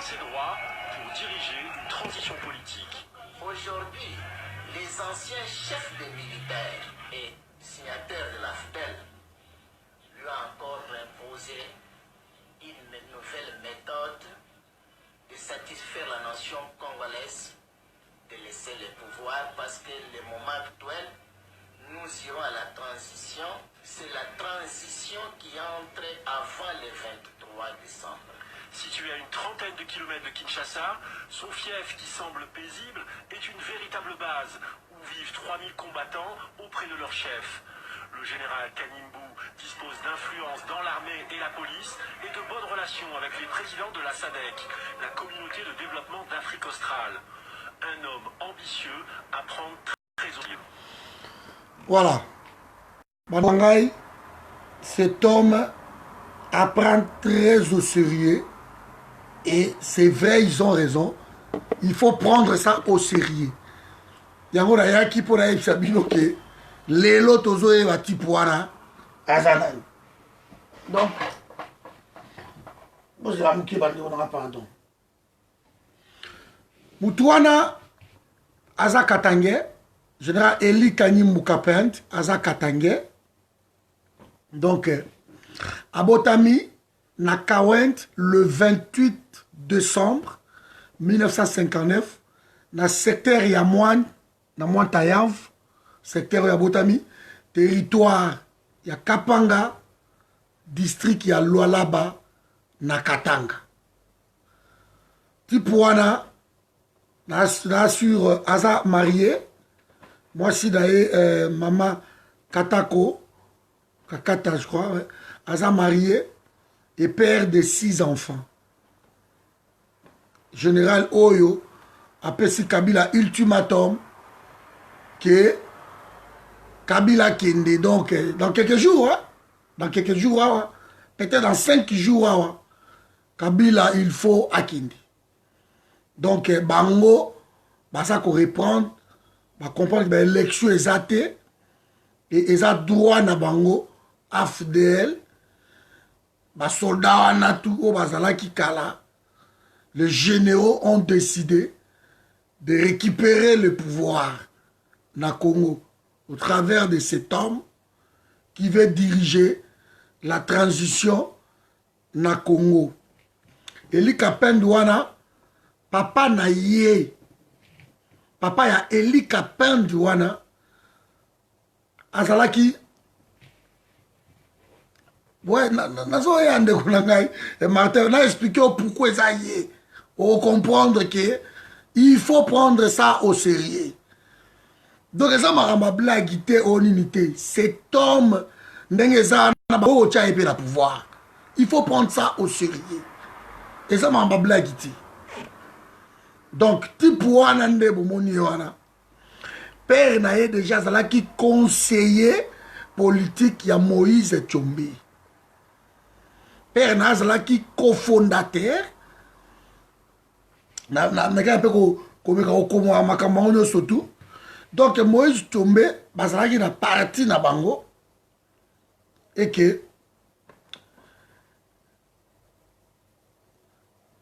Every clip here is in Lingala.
ses droits pour diriger une transition politique. Aujourd'hui, les anciens chefs des militaires et signataires de l'AFDEL lui ont encore imposé une nouvelle méthode de satisfaire la nation congolaise, de laisser le pouvoir, parce que le moment actuel, nous irons à la transition. C'est la transition qui entre avant le 23 décembre. Situé à une trentaine de kilomètres de Kinshasa, son fief qui semble paisible est une véritable base où vivent 3000 combattants auprès de leur chef. Le général Kanimbu dispose d'influence dans l'armée et la police et de bonnes relations avec les présidents de la SADC, la communauté de développement d'Afrique australe. Un homme ambitieux à prendre très au sérieux. Voilà. Banangaï, cet homme apprend très au sérieux. Et c'est vrai, ils ont raison. Il faut prendre ça au sérieux. Yango na yaki pour na sabino ke lelo tozoe bati poara azana. Donc moi je vais muki bandi on a pardon. Mutuana aza Katange, général Eli Kanimbu Kapent aza Katange. Donc abotami na Kawent le 28 décembre 1959 na secteur ya Moine na Mointayav, secteur ya Botami, territoire ya Kapanga, district ya Lualaba na Katanga. Tipouana na sur Aza marié, moi si d'ailleurs maman Katako, Kakata je crois, ouais. Aza marié et père de 6 enfants. Général Oyo appelle Kabila ultimatum que Kabila Kende, donc dans quelques jours, hein, hein, peut-être dans 5 jours, hein, Kabila il faut à Kende. Donc Bango, ça qu'on reprendre, va comprendre que l'élection est zatée et ils ont droit na Bango, AFDL, soldats na tout au bazala qui kala. Les généraux ont décidé de récupérer le pouvoir na Congo au travers de cet homme qui veut diriger la transition na Congo. Eli Kapendouana, papa na ye, papa ya Eli Kapendouana, azalaki, ouais, Martin, on a expliqué pourquoi ça y est. On comprendre que il faut prendre ça au sérieux. Donc, ça m'a blague, cet homme, la pouvoir. Il faut prendre ça au sérieux. Et ça m'a blague. Donc, Tipouana Ndebomoniwana, père n'a déjà qui conseiller politique, il y a Moïse Tchombe. Père n'a qui cofondateur. Donc Moïse Tchombe bazalaki na parti na bango et que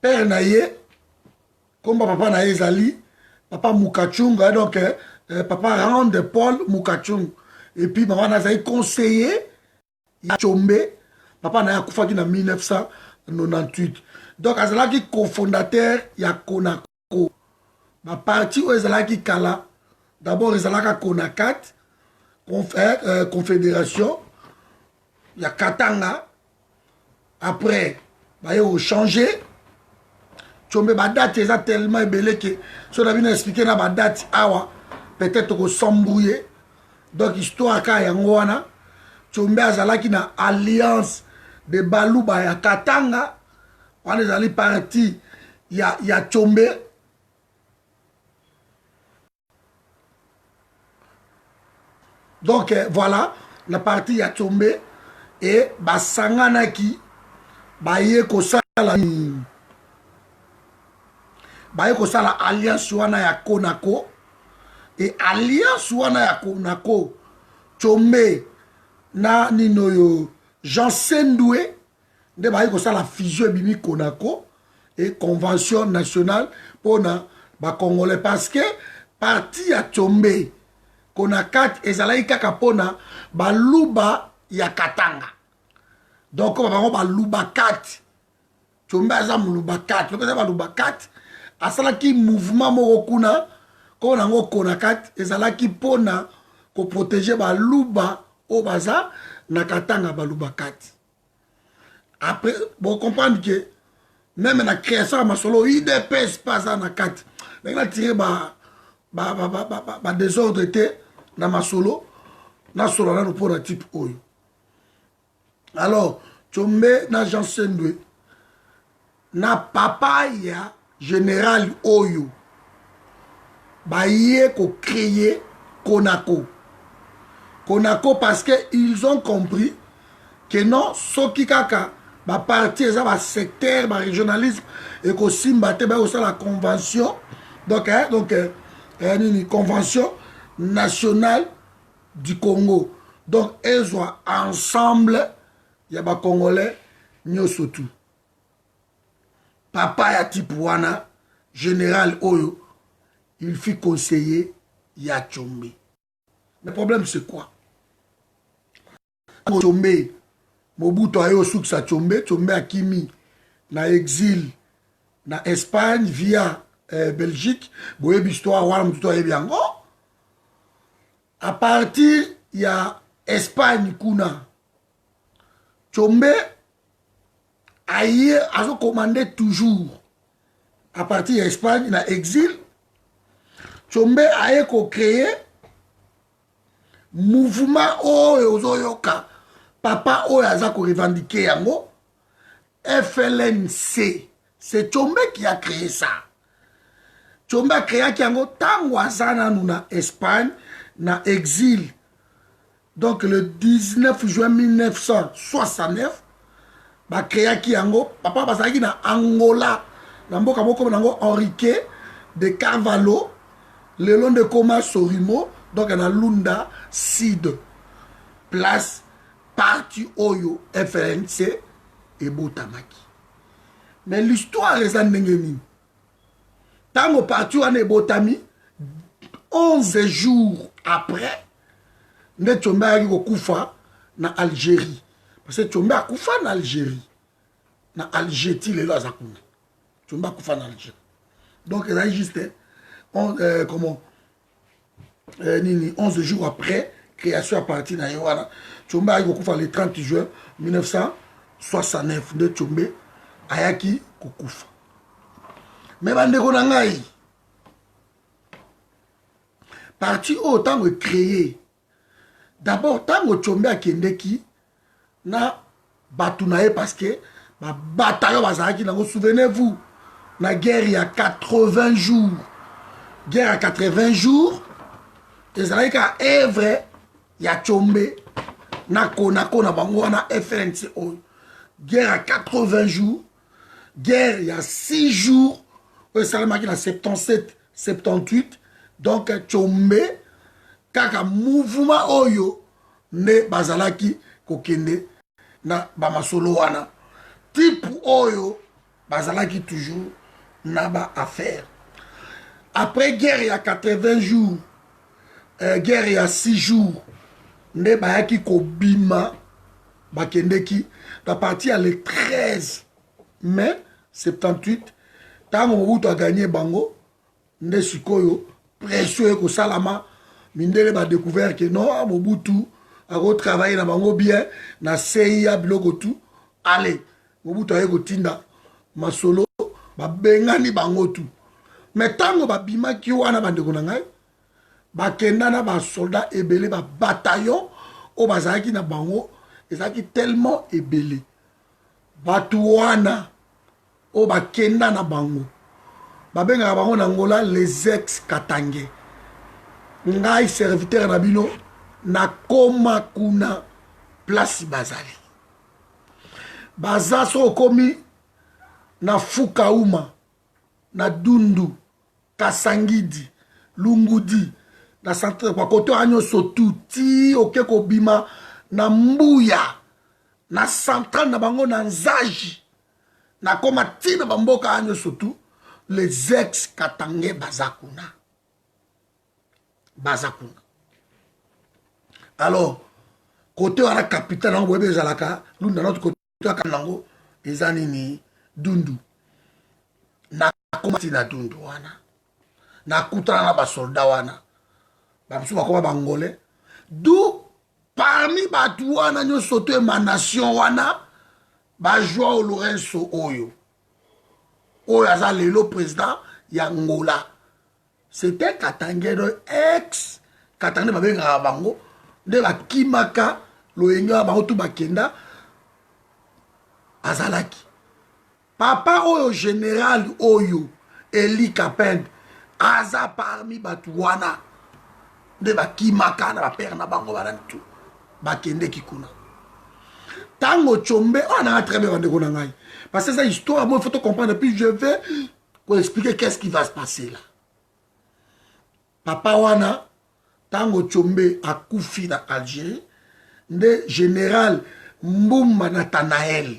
père naye comme papa naye zali papa Mukachunga donc papa Rand de Paul Mukachung et puis maman nazali conseiller ya Tchombe papa naye akufaki na 1998. Donc azalaki cofondateur ya Konako. Ma parti où ezalaki kala d'abord ezalaka Konakat confédération ya Katanga. Après ba yo changer Tchombe ba date eza tellement ebele que so na bino expliquer na ba date awa peut-être ko s'embrouiller. Donc histoire ka yango wana Tchombe azalaki na alliance de Baluba ya Katanga. On est allé parti, il y a Tchombe. Donc voilà, la partie ya Tchombe et Basanganaki, Baye Kosala alliance wana ya Konako et alliance wana ya Konako Tchombe na ninoyo Jean Sendoué. De baye ko ça la fusion bimi Konako et convention nationale pour les Congolais. Parce que parti à Tchombe, qu'on a 4 et Zalaï Kakapona, Baluba ya Katanga. Donc, on va avoir Luba 4. Tchombe a Luba 4. Donc, on va Luba 4. Asalaki mouvement Morokuna, qu'on a un 4 et Zalaki Pona, pour protéger Baluba au Baza, na Katanga Baluba 4. Après, vous comprenez que même la création de solo, il dépasse pas ça dans 4. Mais il a tiré désordre dans ma solo. Dans solo, là, nous prenons un type oyo. Alors, tu mets dans Jean Sendwe, na papa ya général oyo, ba yé ko créer Konako. Konako parce qu'ils ont compris que non, Soki Kaka, ba parti, ba secteur, ba régionalisme, et qu'au Simbate, ba aussi la convention, donc une convention nationale du Congo. Donc, ils sont ensemble, il y a des Congolais, nous surtout. Papa ya type wana, général Oyo, il fut conseiller ya Tchombe. Le problème, c'est quoi? Tchombe, Mobutu a eu souk sa Tchombe, Tchombe a kimi na exil na Espagne via Belgique, boye histoire wala mtuto a biango. À partir il y a Espagne kuna Tchombe a eu a commandé toujours à partir d'Espagne na exil. Tchombe a eu créé mouvement oyoka papa oyo aza ko revendiquer yango FLNC. C'est Tchombe qui a créé ça. Tchombe a créé yango tango azana na Espagne na exil. Donc le 19 juin 1969 ba créé yango papa bazaki na Angola na mboka moko nango Henrique de Carvalho le long de Koma Sorimo. Donc, on a Lunda, Sid, place, parti Oyo, FNC et Botamaki. Mais l'histoire est en Nengeni. Tant que parti on est Botami, 11 jours après, nous sommes allés au Koufa, en Algérie. Parce que nous sommes allés au Koufa en Algérie. En Algérie, il est là, nous sommes allés au Koufa en Algérie. Donc, il y a juste, comment 11 jours après, création à partir de Yohana. Tchombe a eu le 30 juin 1969 de Tchombe Ayaki Kokufa. Mais Bandeko Nangaï, parti autant de créer. D'abord, tant que Tchombe a Kendeki, na Batunae parce que ma bataille Bazaki, souvenez-vous, la guerre il y a 80 jours. Guerre à 80 jours. Et ça veut dire que vrai, il y a Tchombe, na Konako, na Bango, na FNC. Guerre à 80 jours, guerre il y a 6 jours, et ça veut dire qu'il y a 77, 78. Donc Tchombe, kaka mouvement Oyo, ne Bazalaki, Kokende, na Bamasolo wana. Type Oyo, Bazalaki toujours, n'a pas affaire. Après guerre il y a 80 jours, guerre il y a 6 jours, ne bayaki kobima bakendeki la partie à le 13 mai 78 tant Mobutu a gagné bango ne sikoyo pression ko salama mindele ba découvert que non Mobutu a retravaillé na bango bien na CIA biloko tout allez Mobutu a kotinda masolo ba bengani bango tout mais tango ba bima ki wana bandeko na ngai bakenda na ba soldat ebele ba bataillon o bazaki na bango ezaki tellement ebele batouana o bakenda na bango babenga bango na Angola les ex Katangé ngai serviteur na bino na koma kuna place bazali baza so komi na Fukauma na Dundu Kasangidi Lungudi na centre kwa koto anyo sotu ti oke ko bima na Mbuya na central na bango na Nzaji na koma tina bamboka anyo surtout les ex Katangais bazakuna. Bazakuna. Alors, côté à la capitale, on voit bien Zalaka, nous dans notre côté à Kanango, les années Dundu. Na komati na Dundu wana. Na kutana na ba soldat wana. Ba msu ba koma bangolais. D'où parmi batu wana nyo soto émanation wana ba Joao Lourenço Oyo. Oyo aza lelo président ya Angola. C'était Katangais ex Katangais babenga bango de ba kimaka loyenga bango tu bakenda azalaki. Papa Oyo général Oyo Eli Kapend aza parmi batu wana de ba kimaka na ba père na bango banantu bakende kikuna. Tango Tchombe, on a très bien rendez-vous dans la parce que cette histoire, moi, il faut te comprendre. Et puis, je vais vous expliquer qu'est-ce qui va se passer là. Papa Wana, Tango Tchombe a Koufi dans Algérie, le général Mbouma Nathanaël,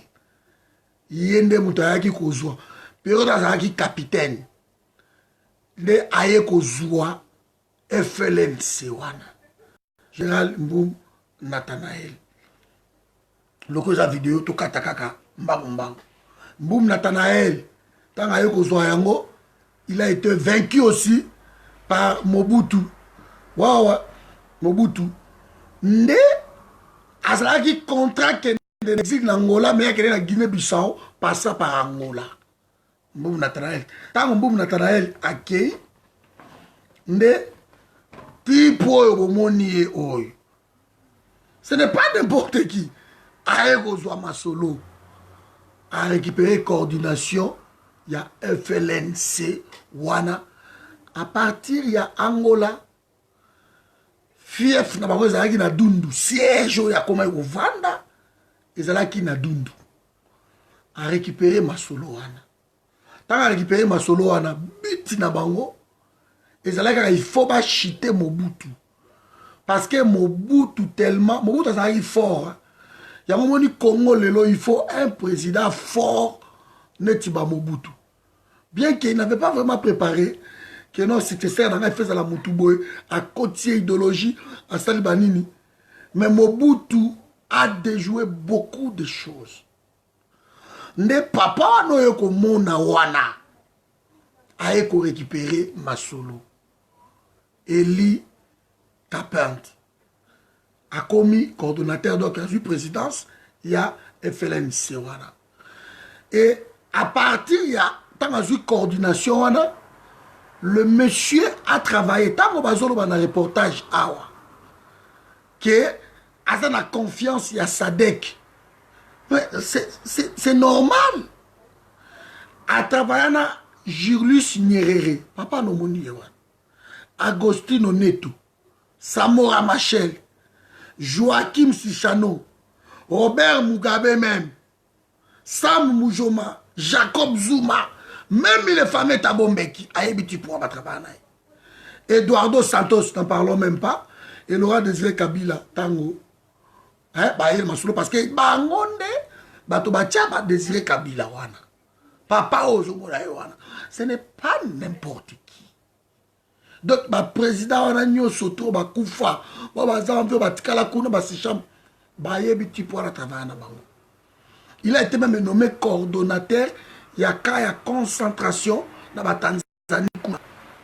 Yende Moutayaki Kozwa, Période Azaki capitaine, le Aye Kozwa, FLNC Wana, général Mboum Nathanaël. Loko za vidéo to katakaka mbango mbango. Mboum Nathanaël tanga yoko yango, il a été vaincu aussi par Mobutu. Waouh, Mobutu. Nde azalaki contrat que l'exil d'Angola mais que la Guinée-Bissau passa par Angola. Mboum Nathanaël. Tango Mboum Nathanaël accueille nde tipo oyo moni oyo. Ce n'est pas n'importe qui. Aékozwa Masolo a récupéré coordination, il y a FLNC, Wana. À partir, il y a Angola, Fief, Nabakozaki na Dundu, siège, il y a comme Vanda, et Zalaki na Dundu. A récupéré Masolo, Wana. Tant à récupérer Masolo, Wana, biti na bango, et Zalaki, il faut pas chiter Mobutu. Parce que Mobutu tellement, Mobutu a fort, hein. Il y a un moment Congo, il faut un président fort, Netiba Mobutu. Bien qu'il n'avait pas vraiment préparé, que non, c'était ça, il a fait ça la Moutouboy, à côté idéologie, à Salibanini. Mais Mobutu a déjoué beaucoup de choses. Ne papa no yoko mona wana a récupéré Masolo. Eli Kapent a commis coordonnateur donc à la présidence, il y a FLNC. Et à partir, il y a tant coordination, le monsieur a travaillé, tant qu'on a un reportage, que a la confiance, il y a Sadek. C'est normal. À travailler, Julius Nyerere, papa no moni, Agostino Neto, Samora Machel, Joachim Sichano, Robert Mugabe même, Sam Mujoma, Jacob Zuma, même les fameux Tabombeki, Aïbiti pour travailler. Eduardo Santos, n'en parlons même pas, et Laura Désiré Kabila, Tango, parce que Bangonde, Batobatia, Désiré Kabila, wana. Papa Ozomola, wana. Ce n'est pas n'importe qui. Donc, le président wana nyo soto, Koufa, il a été même nommé coordonnateur, il y a une concentration dans la Tanzanie.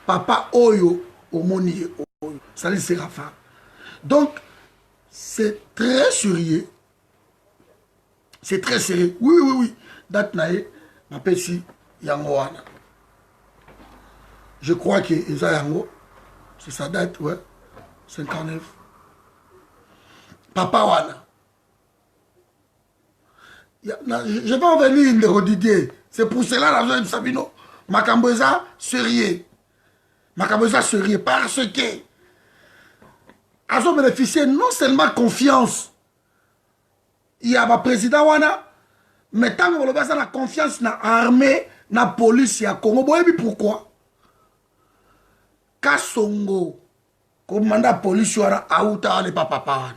Papa Oyo, Omoni Oyo, ça les Séraphin. Donc, c'est très sérieux. C'est très sérieux. Oui, oui, oui. Date nae, ma pesi, Yangoana. Je crois que Eza Yango, c'est sa date, ouais. 59. Papa Wana. Je vais en venir le redidier. C'est pour cela la jeune Sabino. Makamboza sérieux. Makamboza sérieux parce que ils ont bénéficié non seulement confiance. Il y a un président Wana, mais tant que vous avez la confiance dans l'armée, dans la police, il y a Congo. Vous savez pourquoi? Kassongo, commandant police, Aouta n'est pas papa.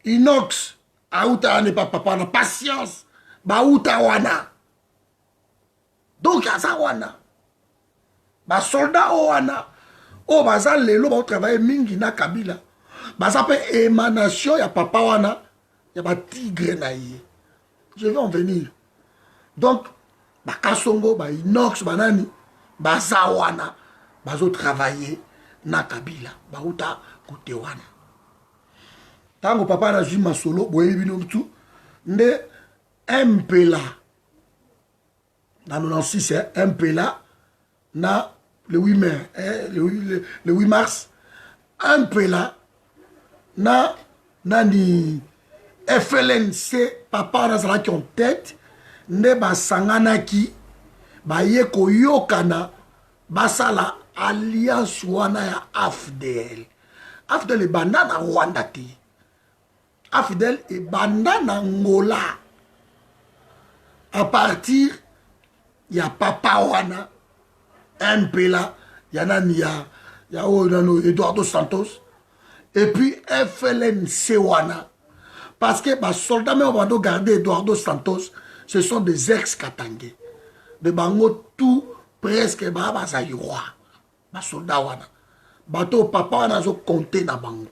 Inox, Aouta n'est pas papa. Patience, bauta wana. Donc aza wana. Ba soldat wana. Oh baza lelo ba travailler mingi na Kabila. Baza pe émanation ya papa wana. Ya ba tigre na ye. Je vais en venir. Donc ba Kasongo, ba Inox, banani, baza wana. Bazo travailler na Kabila. Bauta kote wana. Tango papa na jima solo, boye bino mtu, nde Mpela. Dans 96, Mpela, na le 8 mai, le 8 mars, Mpela, na nani FLNC, papa na zala qui en tête, nde basangana ki, ba ye koyokana, basala alliance wana ya AFDL. AFDL e bandana Rwanda te. AFDL e bandana Angola. À partir, il y a papa wana, Mpela, il y a Eduardo Santos, et puis FLNC wana. Parce que les soldats même ont gardé Eduardo Santos, ce sont des ex-Katangé. De bango tout presque baza roi. Les soldats wana. Bato papa wana zo compté na bango.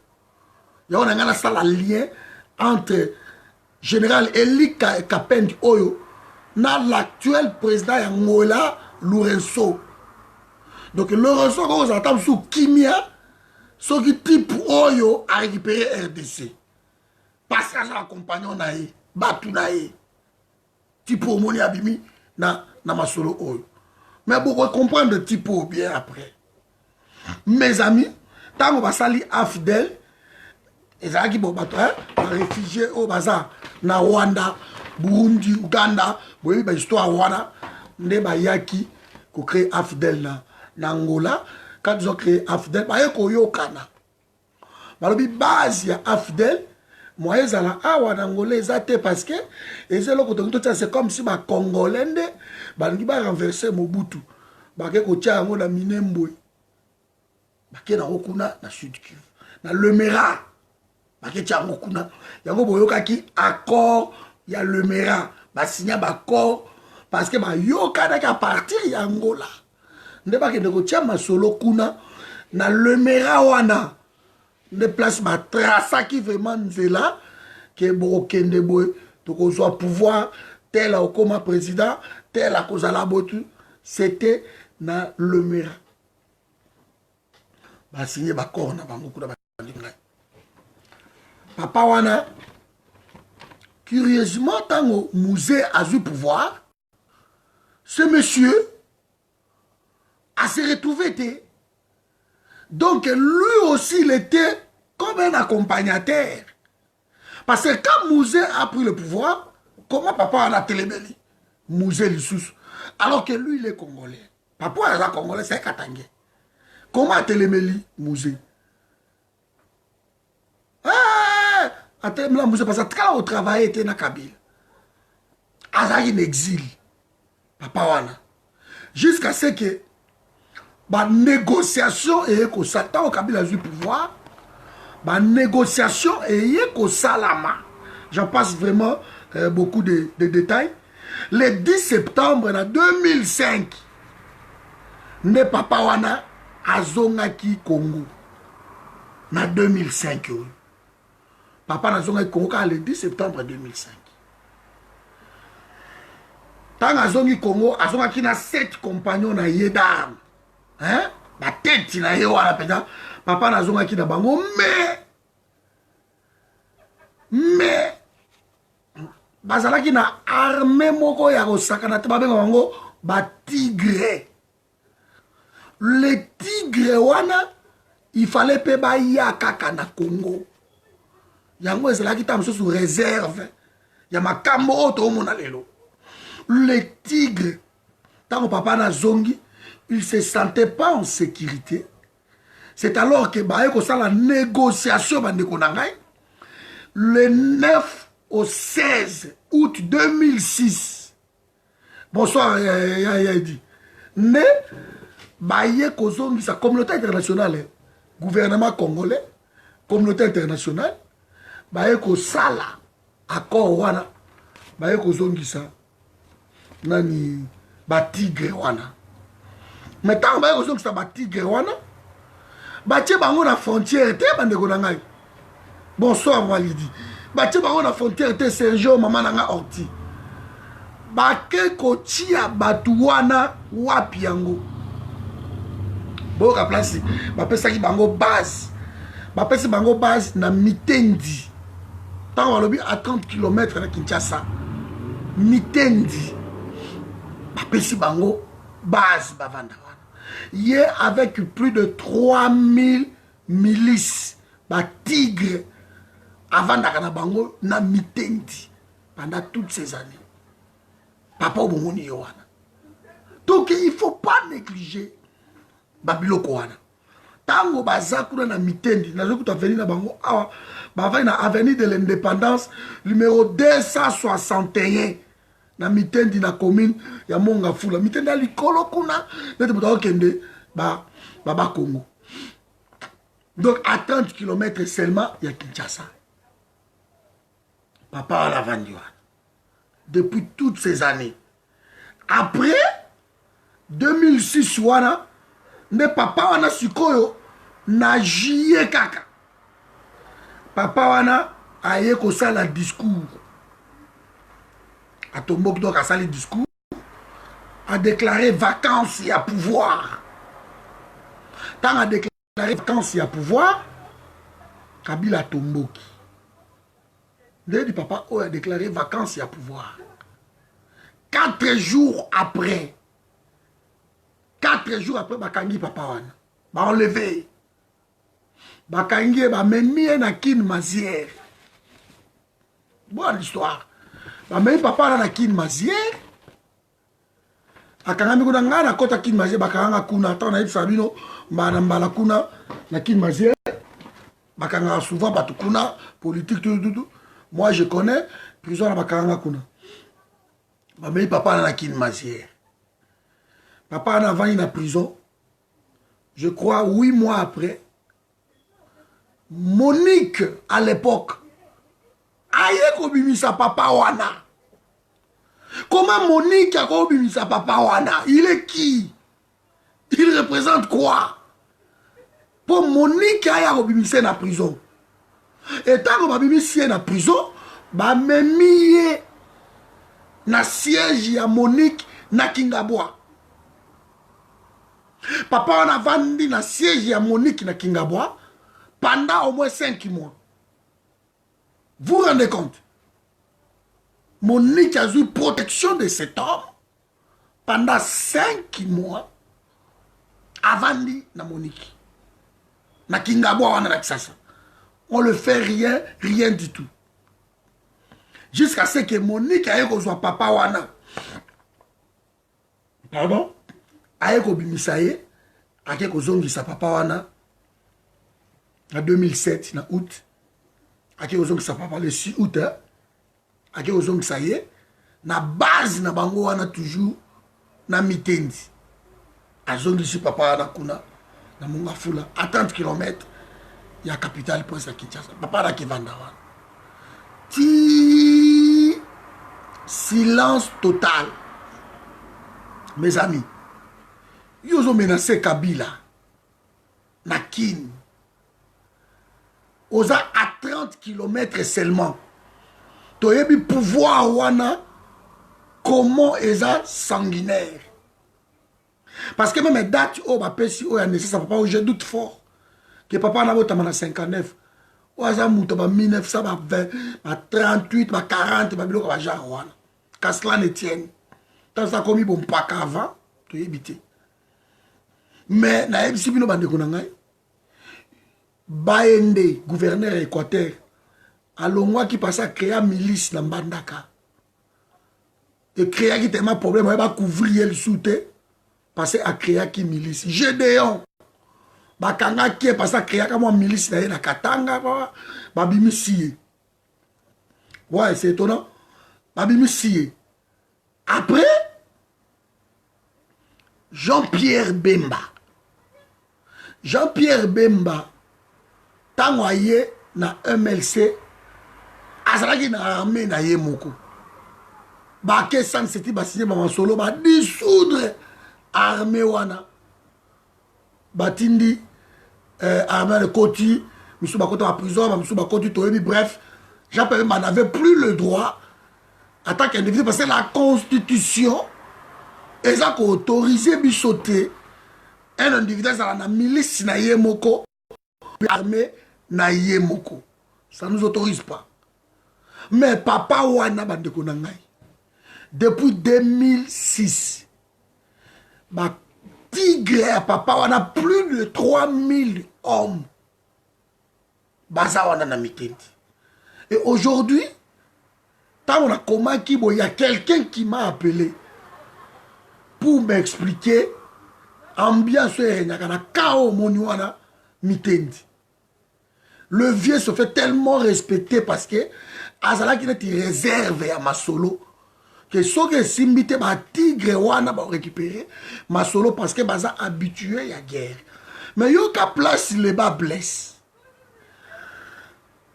Il y a un lien entre général Eli Kapendi Oyo na l'actuel président Angola Lourenço. Donc Lourenço quand vous entendez sous Kimia, ce qui type Oyo a récupéré RDC. Parce que son compagnon naïe, Batu naïe, type Omoni Abimi na Masolo Oyo. Mais vous comprendre le type bien après. Mes amis, tant qu'on va salir AFDL, et ça qui bon bateau, réfugiés au bazar, na Rwanda, Burundi, Uganda, vous voyez, l'histoire Rwanda, ne ba yaki, qu'on crée AFDL na Angola, quand ils ont créé AFDL, ba yako yokana. Ba lobi base ya AFDL, moi ils ala awa na Angola, ils até parce que, et c'est là c'est comme si ba Congolais, ba ngi ba renverser Mobutu, ba ke ko tia ngo na Minembwe, ba ke na okuna na Sud Kivu, na Lemera. Yango boyoka ki accord ya Lemera ba signa ba accord parce que ba yoka na ka partir ya Angola nde ba ke ndeko tia masolo kuna na Lemera wana nde place ba traça qui vraiment nzela ke bokende boy to ko soit pouvoir tel au comme président tel a kozala botu c'était na Lemera ba signé ba accord na bango kuna ba papa wana, curieusement, tant que musée a eu pouvoir, ce monsieur a se retrouvé. Donc lui aussi, il était comme un accompagnateur. Parce que quand Mouzé a pris le pouvoir, comment papa a téléméli Mouzé Lissous. Alors que lui, il est congolais. Papa est congolais, c'est Katangé. Comment téléméli Mouzé? Parce que quand on travaillait, était dans Kabila. Azari en exil. Papa wana. Jusqu'à ce que la négociation et que Satan au Kabila a eu pouvoir, la négociation et que Salama. J'en passe vraiment beaucoup de détails. Le 10 septembre 2005, ne papa wana azongaki Congo. Na 2005. Papa n'a zongi Congo le 10 septembre 2005. Tant que zongi Congo, a zongi na 7 compagnons na yedam. Hein? La tête na yewa la peda. Papa n'a zongi na bango mais bazala ki na armée moko ya kosaka na te babenga bango ba tigre. Le tigre wana il fallait pe ba ya kaka na Congo. Yango ezalaki ta sous réserve ya makambo oto mona lelo. Le tigre tant papa na zongi, il se sentait pas en sécurité. C'est alors que baye ko sala négociation bande ko nangai le 9 au 16 août 2006. Bonsoir ya dit. Ne baye ko zongi sa communauté internationale, gouvernement congolais, communauté internationale baye ko sala accord wana baye kozongisa nani batigre wana mais ntango baye kozongisa batigre wana batie bango na frontière te bandeko na ngai bonsoir Walidi batie bango na frontière te Sergio mama na nga orti bake kotia batu wana wapi yango boka place bapesaki bango base bapesi bango base na Mitendi ntango balobi à 30 km na Kinshasa Mitendi bapesi bango base bavanda wana ye avec plus de 3000 milices batigre avandaka na bango na Mitendi pendant toutes ces années papa obongoni yo wana donc il faut pas négliger babiloko wana tango baza kuna na Mitendi nazokuta avenir na bango awa bavai na avenue de l'indépendance numéro 261 na Mitendi na commune ya Mongafula Mitendi alikolo kuna nete moto akende ba Congo donc à 30 km seulement ya Kinshasa papa a la vendu depuis toutes ces années après 2006 wana nde papa wana sikoyo na juillet kaka papa wana aye kosala discours atomboki donc asali discours a déclaré vacances ya pouvoir tant a déclaré vacances ya pouvoir Kabila tomboki nde di papa oyo a déclaré vacances ya pouvoir 4 jours après bakangi papa wana baenlevé bakangi bamemi na Kin Mazière bonne histoire bamemi papa wana na Kin Mazière akangami kuna ngai na kota Kin Mazière bakanga kuna ata na yebisa bino mbala kuna na Kin Mazière bakanga souvent bato kuna politique tout moi je connais prison na bakanga kuna bamemi papa wana na Kin Mazière papa wana avandi na prison je crois 8 mois après Monique à l'époque aye kobimisa papa wana. Comment Monique a kobimisa papa wana? Il est qui? Il représente quoi? Pour Monique a kobimisa na prison. Et tant que babimisi na prison, ba memiye na siège ya Monique na Kingabwa. Papa wana vandi na siège ya Monique na Kingabwa pendant au moins 5 mois. Vous vous rendez compte? Monique a eu protection de cet homme pendant 5 mois avant na Monique. Na Kingabwa wana na Kisasa. On ne fait rien du tout. Jusqu'à ce que Monique aille soit papa wana. Pardon? Aille ko bimisaye, aille ko zongi sa papa wana. En 2007, na août. Aille ko zongi sa papa le 6 août. Aille ko zongi sa ye. Na base na bango wana toujours na Mitendi. A zongi si papa wana kuna na Mongafula à 30 km. Il y a capitale pour ça Kinshasa. Papa là qui vanda wana. Silence total. Mes amis, ils ont menacé Kabila, Nakin, aux à 30 km seulement. Tu as eu pouvoir wana, comment ils ont sanguinaire. Parce que même les dates, oh, ma pèse, oh, ça papa, je doute fort que papa n'a pas 59. Oaza mouto ba 1920, ba 38, ba 40, ba biloko ba genre wana. Kaslan Etienne. Tant ça commis bon pas qu'avant, tu éviter. Mais na ebisi bino bande ko ngai. Baende gouverneur Équateur. Alongwa qui passe à créer milice na Mbandaka. Et créer qui tellement problème, va couvrir le soute passer à créer qui milice. Gédéon. Bakanga qui est passé à créer comme une milice na Katanga, babimisi. Ouais, c'est étonnant. Babimisi. Après, Jean-Pierre Bemba. Jean-Pierre Bemba, tangoye na MLC, azalaki na armée na ye moko. Baké San Seti signé par solo, dissoudre armée wana. Batindi armée de Koti, Missou Bakota en prison, Missou Bakoti Toyebi, bref, Jean-Pierre n'avait plus le droit en tant qu'individu parce que la constitution est autorisé de sauter un individu dans la milice na yemoko, armée na yemoko. Ça ne nous autorise pas. Mais papa wana bandeko na ngai. Depuis 2006, ma tigre papa wana plus de 3000 hommes. Baza wana na mitendi. Et aujourd'hui, tant on a comment il y a quelqu'un qui m'a appelé pour m'expliquer ambiance na kao moniwana mitendi. Le vieux se fait tellement respecter parce que azala qui n'est réservé à ma solo que ce que simbité ba tigre wana ba récupérer ma solo parce que baza habitué à guerre. Mais yo ka place les bas blesse.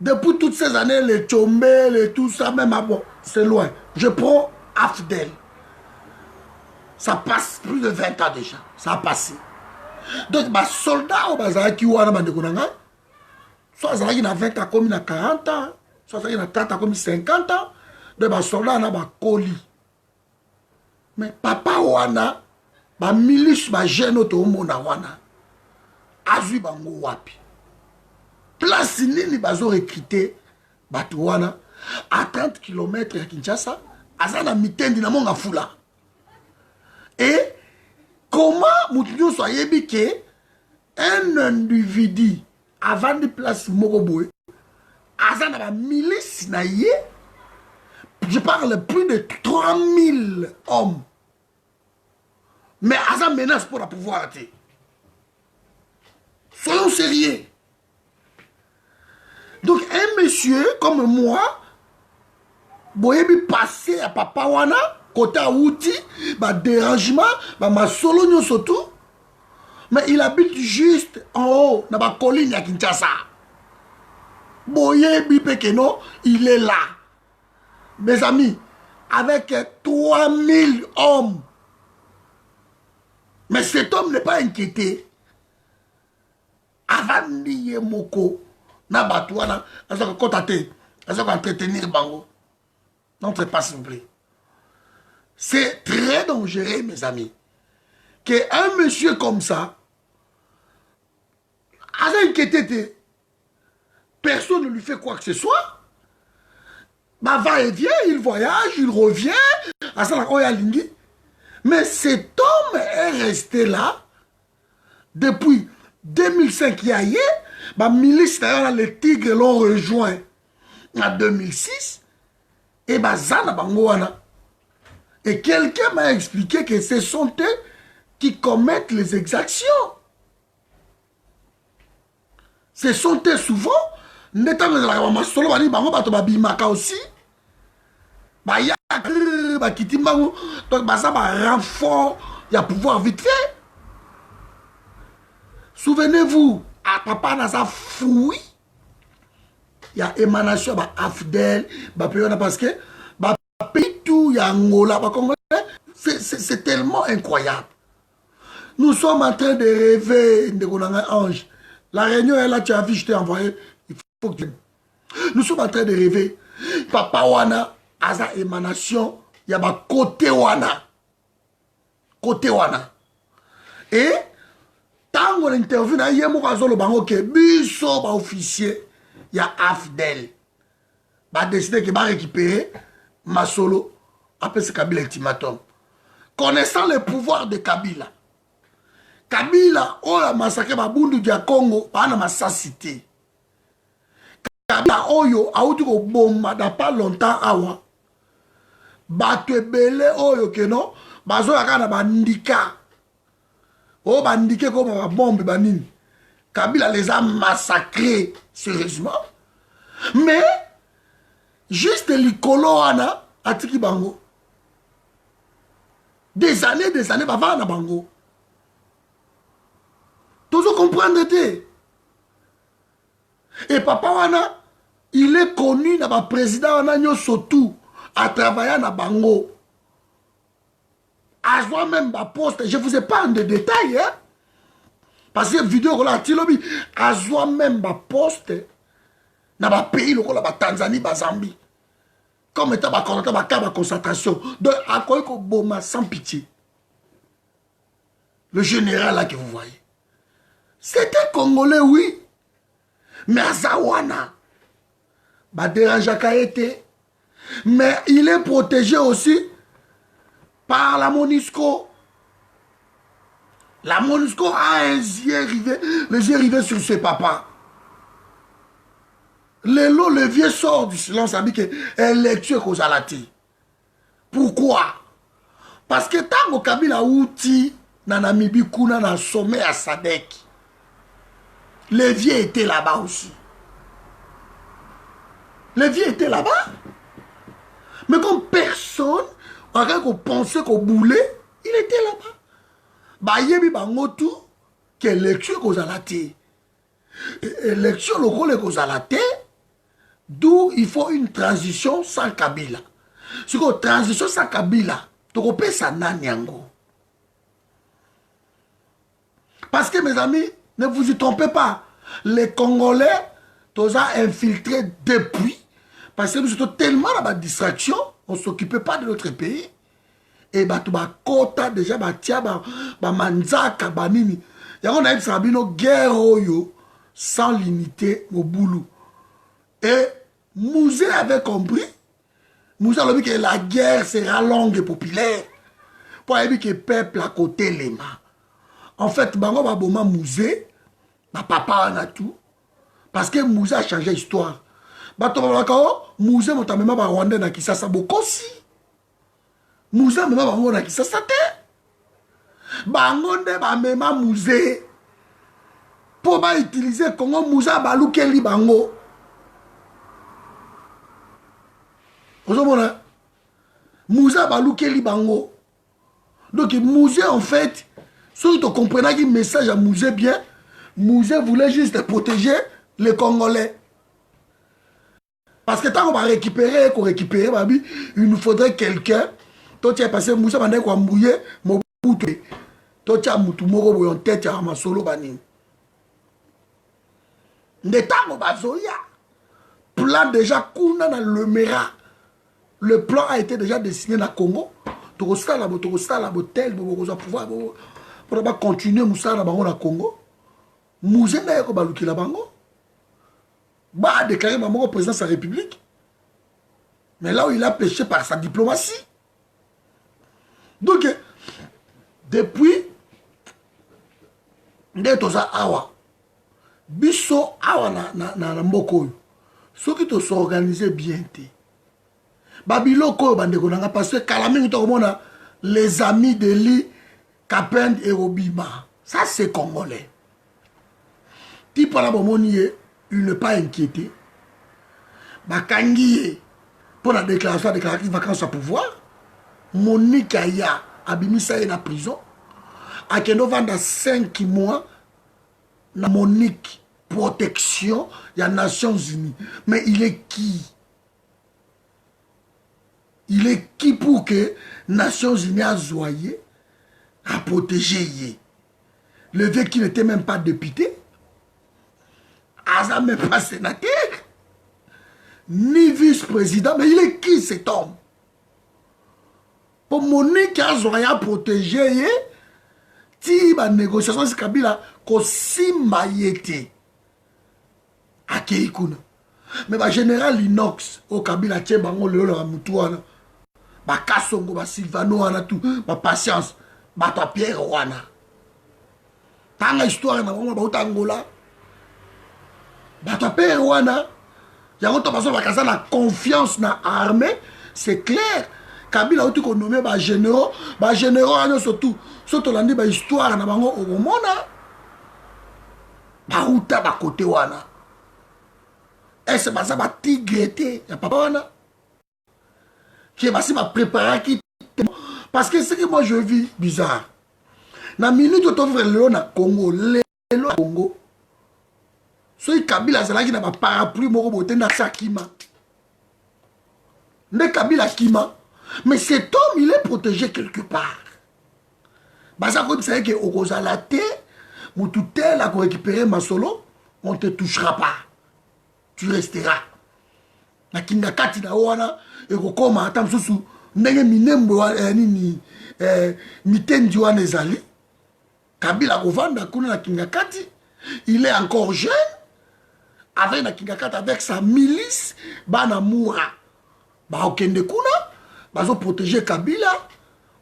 Depuis toutes ces années, les Tchombé, les tout ça, même à bon, c'est loin. Je prends Afdel. Ça passe plus de 20 ans déjà. Ça a passé. Donc, ma soldat au bazar qui ouana bandekonanga, soit ça qui a 20 ans comme il a 40 ans, soit ça qui a 30 ans comme 50 ans, donc ma soldat na ba colis. Mais papa ouana, ma milice, ma jeune auto mona ouana, azui bango wapi. Place nini bazo recruter Batouana à 30 km à Kinshasa, azana mitendi na monga fula. Et comment Moutinho soyez que un individu avant de place Mogoboy, azana ba milice na ye, je parle plus de 3000 hommes. Mais azana menace pour la pouvoir. Soyons sérieux. Donc, un monsieur comme moi, boyebi passer à papa wana, côté Aouti, bah dérangement, bah ma solo surtout, mais il habite juste en haut, dans la colline à Kinshasa. Boyebi Pekeno, il est là. Mes amis, avec 3000 hommes. Mais cet homme n'est pas inquiété. Avant de moko. Na batouana, à ce que contater, à ce qu'entretenir bango. N'entrez pas s'il vous plaît. C'est très dangereux, mes amis, qu'un monsieur comme ça, à l'inquiété, personne ne lui fait quoi que ce soit. Bah, va et vient, il voyage, il revient, à ça la lingui. Mais cet homme est resté là depuis 2005 yayé. Ma milice, d'ailleurs, les Tigres l'ont rejoint en 2006. Et Zana Bangoana. Et quelqu'un m'a expliqué que ce sont eux qui commettent les exactions. Ce sont eux souvent. N'étant pas solo, aussi. Donc, ça va renfort. Il y a pouvoir vite fait. Souvenez-vous. À papa n'a sa fouille. Il y a émanation bah Afdel, bah parce que bah pays tout il y a Angola, bah c'est tellement incroyable. Nous sommes en train de rêver de Ange. La réunion est là, tu as vu, je t'ai envoyé. Il faut que nous sommes en train de rêver. Papa wana, à sa émanation, il y a bah côté wana. Côté wana. Et tant qu'on interview, il y a un bango que biso ba officier, il y a Afdel. Ba décidé qu'il va récupérer ma solo après ce Kabila ultimatum. Connaissant le pouvoir de Kabila. Kabila, on a massacré Babundu du Congo, pas na massacité. Kabila oyo a outi ko bomba da pas longtemps awa. Bato ebele oyo ke non, bazo ya kana bandika. Oh, bandiqué comme une bombe, banine. Kabila les a massacrés, sérieusement. Mais, juste l'icolo, ana, atiki bango. Des années, bava na bango. Toujours comprendre. Et papa wana, il est connu, na ba président wana, surtout, à travailler na bango. Azwa même ma poste, je vous épargne de détails, hein. Parce que vidéo là, Tilobi, Azwa même ma poste, dans ma pays, le Tanzanie, ma Zambie. Comme étant ma concentration. Donc, à quoi qu'on boma sans pitié. Le général là que vous voyez. C'était Congolais, oui. Mais Azawana, Baderajaka était. Mais il est protégé aussi par la MONUSCO. La MONUSCO a un yeux rivé, les yeux rivés sur ses papas. Le vieux sort du silence a dit que élection est causalité. Pourquoi? Parce que tant que Kabila outi na Namibie kuna na sommet à Sadek, les vieux étaient là-bas aussi. Les vieux étaient là-bas. Mais comme personne, rien qu'on pensait qu'on boulait, il était là-bas. Bah, yebi bangotu, que l'élection causalité. Élection locale causalité. D'où il faut une transition sans Kabila. Si une transition sans Kabila, tu peux ça nanyango. Parce que mes amis, ne vous y trompez pas. Les Congolais, tous ont infiltré depuis. Parce que nous sommes tellement dans la distraction, on ne s'occupait pas de notre pays. Et bah, tu vas kota déjà, bah, tia, bah, manzaka, bah, nini. Et on a eu une guerre sans l'unité au boulot. Et Mouzé avait compris. Mouzé a dit que la guerre sera longue et populaire. Pour dire que le peuple à côté les mains. En fait, Bango va bomber Mouzé, ma papa en a tout. Parce que Mouzé a changé l'histoire. Mouzé m'a même pas Rwanda na Kisasa bokosi. Mouzé m'a même pas Rwanda na Kisasa te. Bango nde ba même Mouzé. Pour ba utiliser Congo Mouzé ba lukeli bango. Vous comprenez? Mouzé ba lukeli bango. Donc Mouzé en fait, si tu comprends le message à Mouzé bien, Mouzé voulait juste protéger les Congolais. Parce que tant qu'on va récupérer, il nous faudrait quelqu'un. Toi, tu as passé Moussa Bandé quoi mouiller, mon bout. Toi, tu as moutoumoro en tête, tu as ma solo banin. N'étant pas Zoya. Plan déjà, Kuna dans le Mera. Le plan a été déjà dessiné dans le Congo. Tu restes là, tu restes là, tel, pour pouvoir continuer Moussa dans le Congo. Moussa n'a pas balouki la bango. Bah, a déclaré maman au président de sa république. Mais là où il a pêché par sa diplomatie. Donc, depuis, Ndetoza Awa, Bisso Awa na Mboko, ceux qui sont organisés bien, Babiloko, parce que Kalamé, les amis de Li, Kapend et Obima, ça c'est congolais. Type à la bomonier, il n'est pas inquiété. Bakangi, pour la déclaration de vacances à pouvoir, Monique Aya, Abimisa est en prison. Akeno vanda 5 mois, na Monique, protection, il y a Nations Unies. Mais il est qui? Il est qui pour que Nations Unies a zoyé, a protégé? Le vieux qui n'était même pas député, Aza même pas sénateur, ni vice-président, mais il est qui cet homme? Pour Monique Azoya protéger, si la négociation c'est Kabila, ko simba yete à Keikuna. Mais le général Linox, au Kabila, tient bango le la mutuana, ba Kasongo, ba Silvano, ana tout, ba patience, ba Pierre Wana. Tanga histoire na bango ba Utangola. Batapé Rwanda, il y a la confiance dans l'armée, c'est clair. Kabila a été nommé par généraux, surtout, surtout l'année de l'histoire, na bango au Mona. Baruta ba côté wana. Et c'est pas ça, ba tigreté, y a pas wana. Qui est passé ma préparer qui. Parce que ce que moi je vis bizarre. Na minute où tu ouvres le na Congo, le Congo. Soy Kabila c'est là qui n'a pas parapluie moko boté na sakima. Ne Kabila kima. Mais cet homme il est protégé quelque part. Baza comme ça que okozala te, mutu tel a récupérer Masolo, on te touchera pas. Tu resteras. Na kinga kati na wana ekokoma ata msusu ndenge minembo nini mitendi wana ezali. Kabila kovanda kuna na kinga kati, il est encore jeune. Avec na kinga kati avec sa milice bana moura. Ba okende kuna bazo protéger Kabila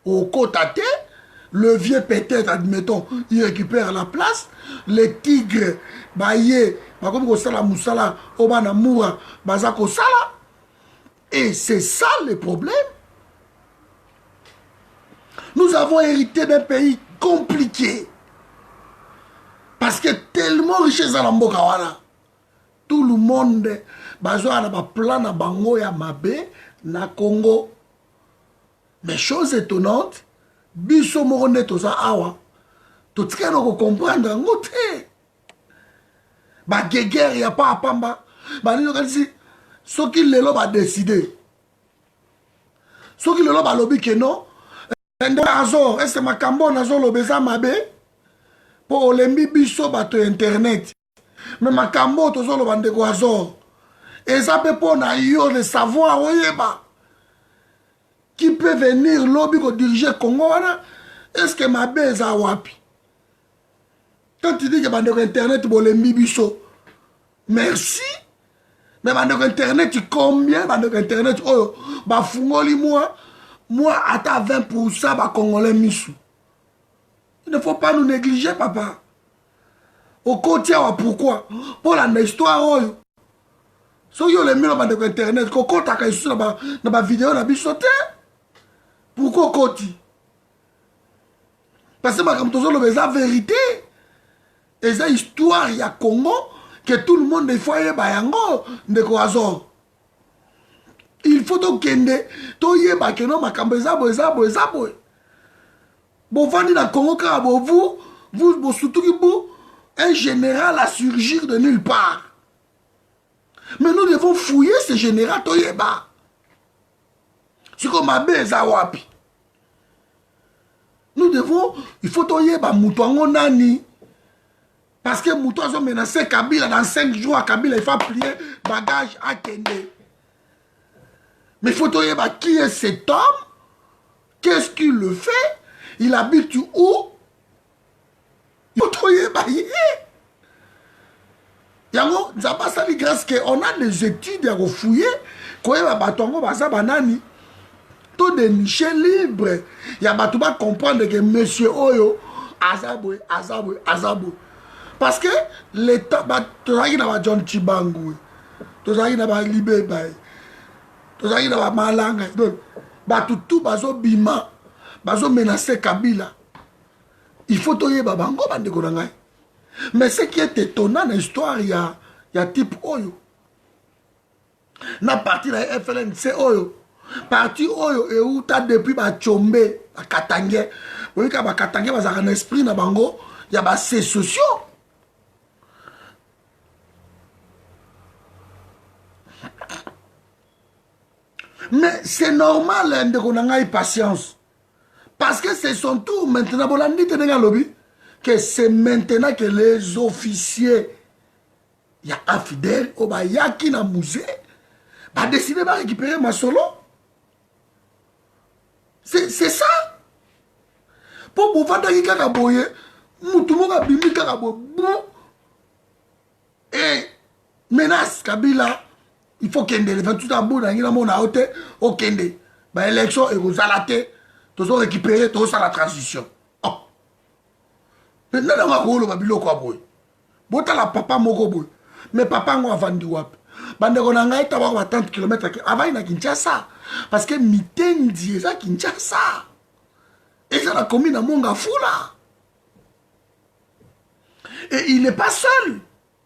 au côté. Le vieux peut-être, admettons, il récupère la place. Les tigres, baye, comme Kosala Moussala, Obana Moura, Bazako Sala. Et c'est ça le problème. Nous avons hérité d'un pays compliqué. Parce que tellement richesse à l'Ambokawana. Tout le monde, Bazo a un plan na Bango ya Mabe, na Congo. Mais chose étonnante, biso moko nde toza awa totikana comprendre yango te bagegere ya pa apamba banini okanisi soki lelo badeside soki lelo balobi ke non ende azor ese makambo nazoloba eza mabe mpo olembi biso bato internet me makambo tozoloba ndeko azor eza mpe mpo na yo le savoir oyeba. Qui peut venir lobby pour diriger Congo? Est-ce que ma base a wapi? Quand tu dis que bande internet pour les mibiso, merci. Mais bande internet, combien bande internet? Oh, bah fungoli moi à ta 20% bah congolais misu. Il ne faut pas nous négliger, papa. Au côté, pourquoi? Pour la histoire, oh. So yo les mille bande internet, quand tu as sur la vidéo, la bisoté. Pourquoi Koti? Parce que comme toujours le la vérité. Et c'est histoire il y a Congo que tout le monde des fois est bayango de Koazor. Il faut donc kende to yeba que non makambo ezabo. Bon vandi dans Congo car vous surtout que vous un général à surgir de nulle part. Mais nous devons fouiller ce général to yeba. C'est comme ma base à wapi. Nous devons, il faut toyer Moutouango Nani. Parce que Moutouango a menacé Kabila dans 5 jours à Kabila, il faut plier bagage à Kende. Mais il faut toyer qui est cet homme, qu'est-ce qu'il le fait, il habite où. Il faut toyer Yango, ça passe à grâce qu'on a des études à refouiller, qu'on a batongo basa banani. De nicher libre. Il y a tout le comprendre que monsieur Oyo, Azaboué. Parce que l'État, tu as dit John Chibangu, tu as dit Libé, tu as dit Malanga, tout bazo bima, bazo menacer Kabila. Il faut toyer Babango, mais ce qui est étonnant dans l'histoire, il y a type Oyo. Na partie de la FLN, c'est Oyo. Parti oyo et où t'as depuis ba chombe ba katangé oui ka ba katangé ba un esprit na bango y a ba ces sociaux mais c'est normal de qu'on a patience parce que c'est son tour maintenant bolandi tenga lobby que c'est maintenant que les officiers y a infidèle au ba yaki na musée ba décider ba récupérer Masolo. C'est ça. Pour pouvoir faire des kakaboye, Moutoumouka bimi kakabo. Et menace Kabila, il faut qu'il y ait des 28 ans, il y a mon aote, au Kende. Bah, élection, et vous allez tous récupérer, tous à la transition. Oh. Maintenant, on va rouler au Babilo Kwaboy. Bota la papa Moko boy. Mais papa, on va vendre wap. Bande on a 30 km avant il y a Kinshasa. Parce que Mitendi est à Kinshasa. Et ça la commune à Mongafula. Et il n'est pas seul.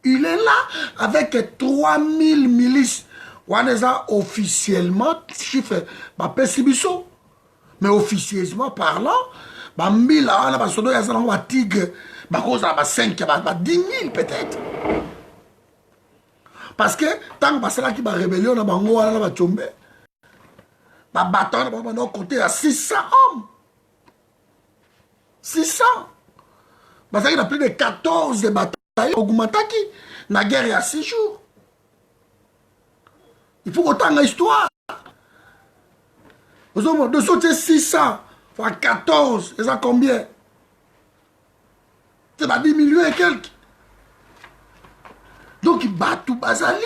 Il est là avec 3000 milices. On est officiellement chiffre. Mais officieusement parlant, Bambila, on a pas tigre, 5, 10 000 peut-être. Parce que tant que ça qui va rébellion dans Bango, on va tomber. Bâton, on va compter à 600 hommes. 600. Parce qu'il y a plus de 14 bataillons augmentaki na guerre il y a 6 jours. Il faut autant d'histoire. De sauter 600 fois 14, et ça combien? C'est pas 10 millions et quelques. Donc il bat tout Bazali.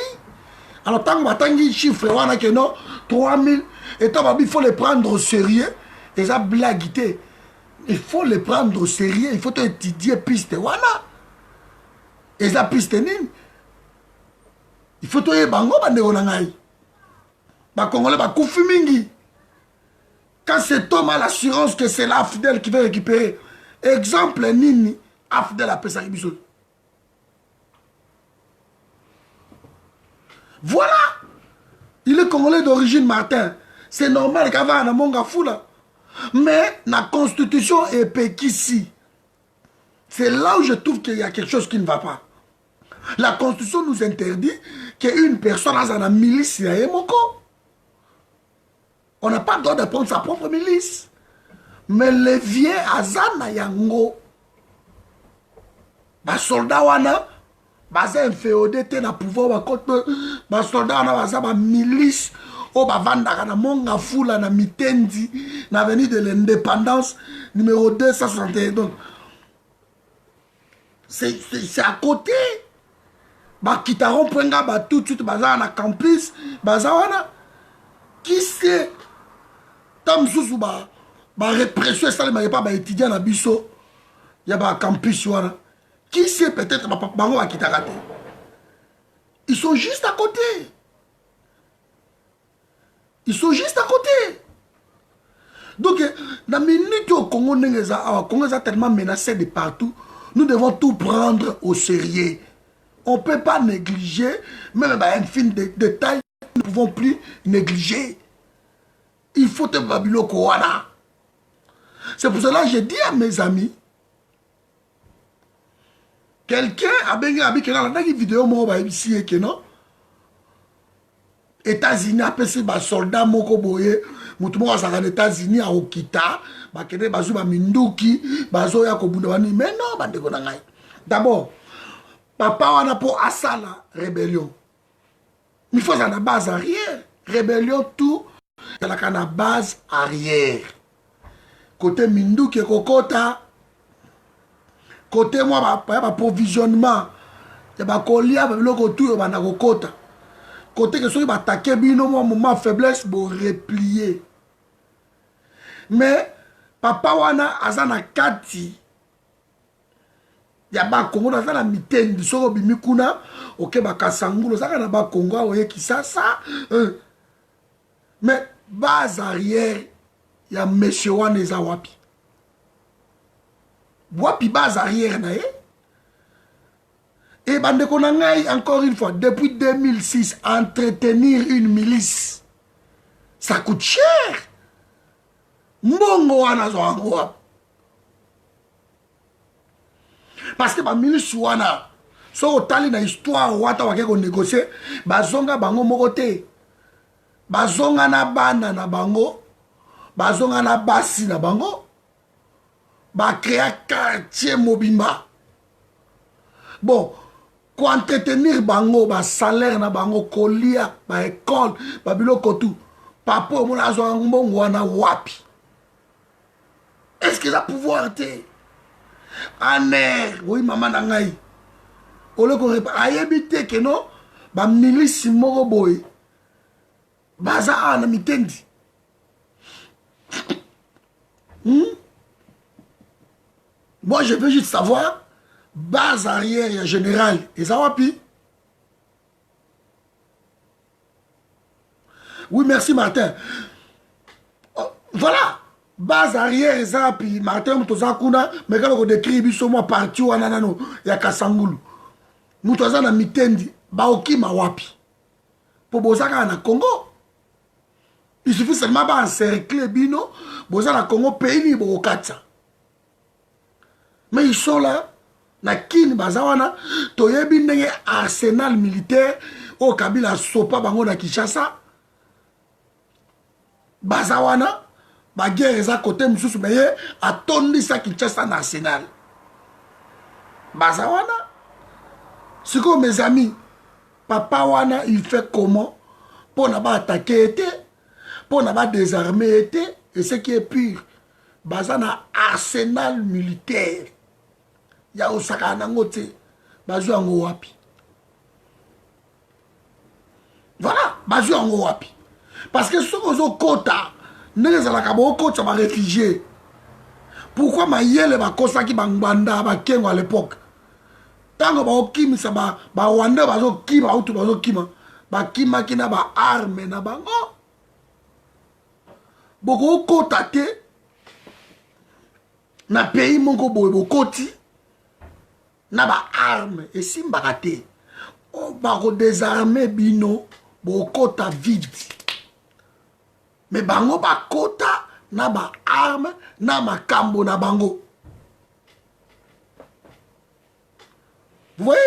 Alors tant que il chiffre, on a que non, 3000. Et tant il faut les prendre au sérieux. Et ça blaguité. Il faut les prendre au sérieux. Il faut étudier piste. Voilà. Et ça piste nini. Il faut que bango bande onangai. Ba Congolais ba koufi mingi. Quand cet homme a l'assurance que c'est l'AFDEL qui veut récupérer. Exemple nini. AFDEL a fait ça. Voilà. Il est Congolais d'origine Martin. C'est normal qu'avant un monga fou là. Mais la constitution est péquici. C'est là où je trouve qu'il y a quelque chose qui ne va pas. La constitution nous interdit qu'une personne a une milice. On n'a pas le droit de prendre sa propre milice. Mais les vieux Azana Yango, les soldats wana, baza inféodé na pouvoir ba soldats wana baza ba milice o ba vandaka na monga fula na mitendi na avenue de l'indépendance numéro 261. Donc c'est à côté. Ba kitaron prenga ba tout de suite baza na campus baza wana qui sait tam susu ba répression ça les pas ba étudiant na biso ya ba campus wana. Qui sait peut-être bango ba kitarate. Ils sont juste à côté. Ils sont juste à côté. Donc, dans la minute au Congo, Congo est tellement menacé de partout. Nous devons tout prendre au sérieux. On ne peut pas négliger, même un film de détails, nous ne pouvons plus négliger. Il faut te babilo koana. C'est pour cela que j'ai dit à mes amis, quelqu'un a bien dit une vidéo moi ici que non. États-Unis a passé des soldats moko boye, mutumo azaka les États-Unis a okita, ba kende bazu ba minduki, bazo ya kobunda bani mais non bandeko na ngai. D'abord, papa wana po asala rébellion. Il faut ça na base arrière, rébellion tout la na base arrière. Côté minduki kokota côté moi ba provisionnement ya ba kolia ba biloko tout ba na kokota. Côté que ceux qui attaquent bino moi moment faiblesse pour replier. Mais papa wana azana kati ya ba Congo na zana mitendi soko bimikuna oke ba kasangulo saka na ba Congo oye kisasa. Mais base arrière ya monsieur wana eza wapi. Wapi base arrière na ye. Et bandeko na ngai, encore une fois, depuis 2006, entretenir une milice, ça coûte cher. Mbongo wana zo ango. Parce que la milice wana, so otali na histoire wata wake ko négocier, bazonga bango mokote. Bazonga na bana na bango, bazonga na basi na bango, ba créer quartier mobimba. Bon, pour entretenir bango, ba salaire na bango, kolia, ba école, ba biloko tout. Papa, mon azo mbongo wana wapi. Est-ce que ça pouvoir te? Aner, oui maman nangai. Ole ko ayebite que non, ba milice moko boy. Baza ana mitendi. Moi je veux juste savoir base arrière générale et ça wapi. Oui merci Martin. Oh, voilà base arrière et ça wapi. Martin mutozakuna mais quand on décrit biso moi parti wana nano ya Kasangulu mutoza na mitendi baoki mawapi po bozaka na Congo. Il suffit seulement d'encercler bino boza na Congo pays ni bokatsa. Mais ils sont là. Na kin bazawana toyebi ndenge arsenal militaire au Kabila sopa bango na Kinshasa bazawana ma guerre est à côté mususu mais atondi ça Kinshasa na Arsenal baza wana siko mes amis papa wana il fait comment pour na ba attaquer été pour na ba désarmer été et ce qui est pur baza na arsenal militaire ya osaka nango te bazu yango wapi voilà bazu yango wapi parce que ceux qui ont kota ndenge ezalaka bokota ba réfugié pourquoi mayele bakosaki bangbanda bakengo à l'époque tango baokimisa barwandais bazokima autu bazokima bakimaki na baarme na bango bokokota te na pays moko boye bokoti na baarme esimbaka te bakodésarme bino bokota vide mais bango bakota na baarme na makambo na bango. Vous voyez?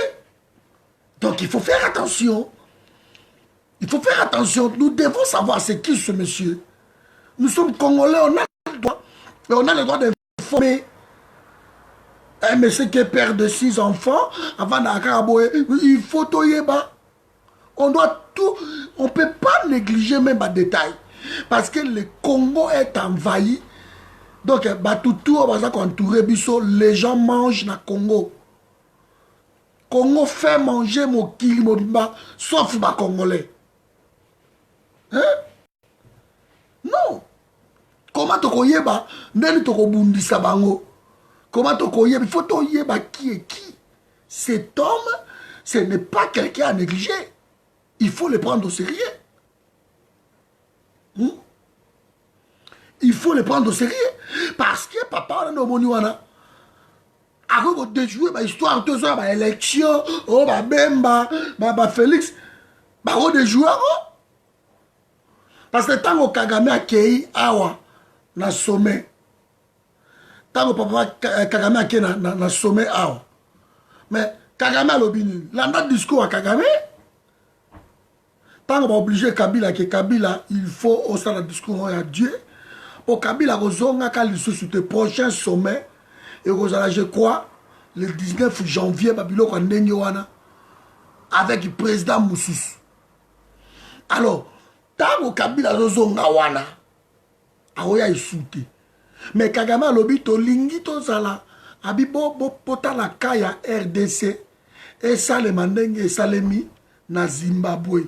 Donc il faut faire attention. Il faut faire attention. Nous devons savoir c'est qui ce monsieur. Nous sommes Congolais, on a le droit d'informer un monsieur qui est père de 6 enfants avant d'Akaraboé. Il faut tout yéba. On doit tout. On ne peut pas négliger même un détail. Parce que le Congo est envahi. Donc, les gens mangent dans le Congo. Congo fait manger mon kilimobimba, sauf les Congolais. Hein? Non. Comment tu koyeba? Nani to kobundisa bango? Comment tu koyeba? Il faut to yeba qui est qui. Cet homme, ce n'est pas quelqu'un à négliger. Il faut le prendre au sérieux. Il faut le prendre au sérieux. Parce que papa, on a moni wana. Avant de déjouer l'histoire, tout ça, l'élection, oh, Bemba, Félix, on a déjoué. Parce que tant que Kagame a créé Awa, na sommet. Tant que papa Kagame a créé na sommet Awa. Mais Kagame a l'obéni. L'anda discours à Kagame. Tant qu'on va obliger Kabila, que Kabila, il faut au sein du discours à Dieu. Au Kabila, le prochain sommet, et je crois, le 19 janvier, avec le président Moussous. Alors, tant que Kabila, il souté. Mais Kagame a l'obit au lingi, abibo pota la kaya RDC, et ça le mandeng et ça le mi na Zimbabwe.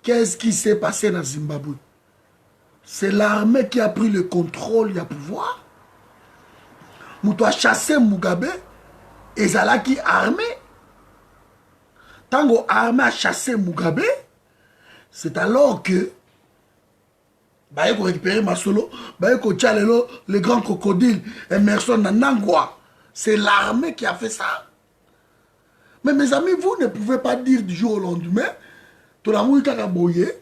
Qu'est-ce qui s'est passé dans Zimbabwe? C'est l'armée qui a pris le contrôle du pouvoir. Nous avons chassé Mugabe et Zalaki armé. Tant l'armée a chassé Mugabe, c'est alors que il faut récupérer Masolo, il faut le grand crocodile, Emerson Nanangwa. C'est l'armée qui a fait ça. Mais mes amis, vous ne pouvez pas dire du jour au lendemain, tout le monde est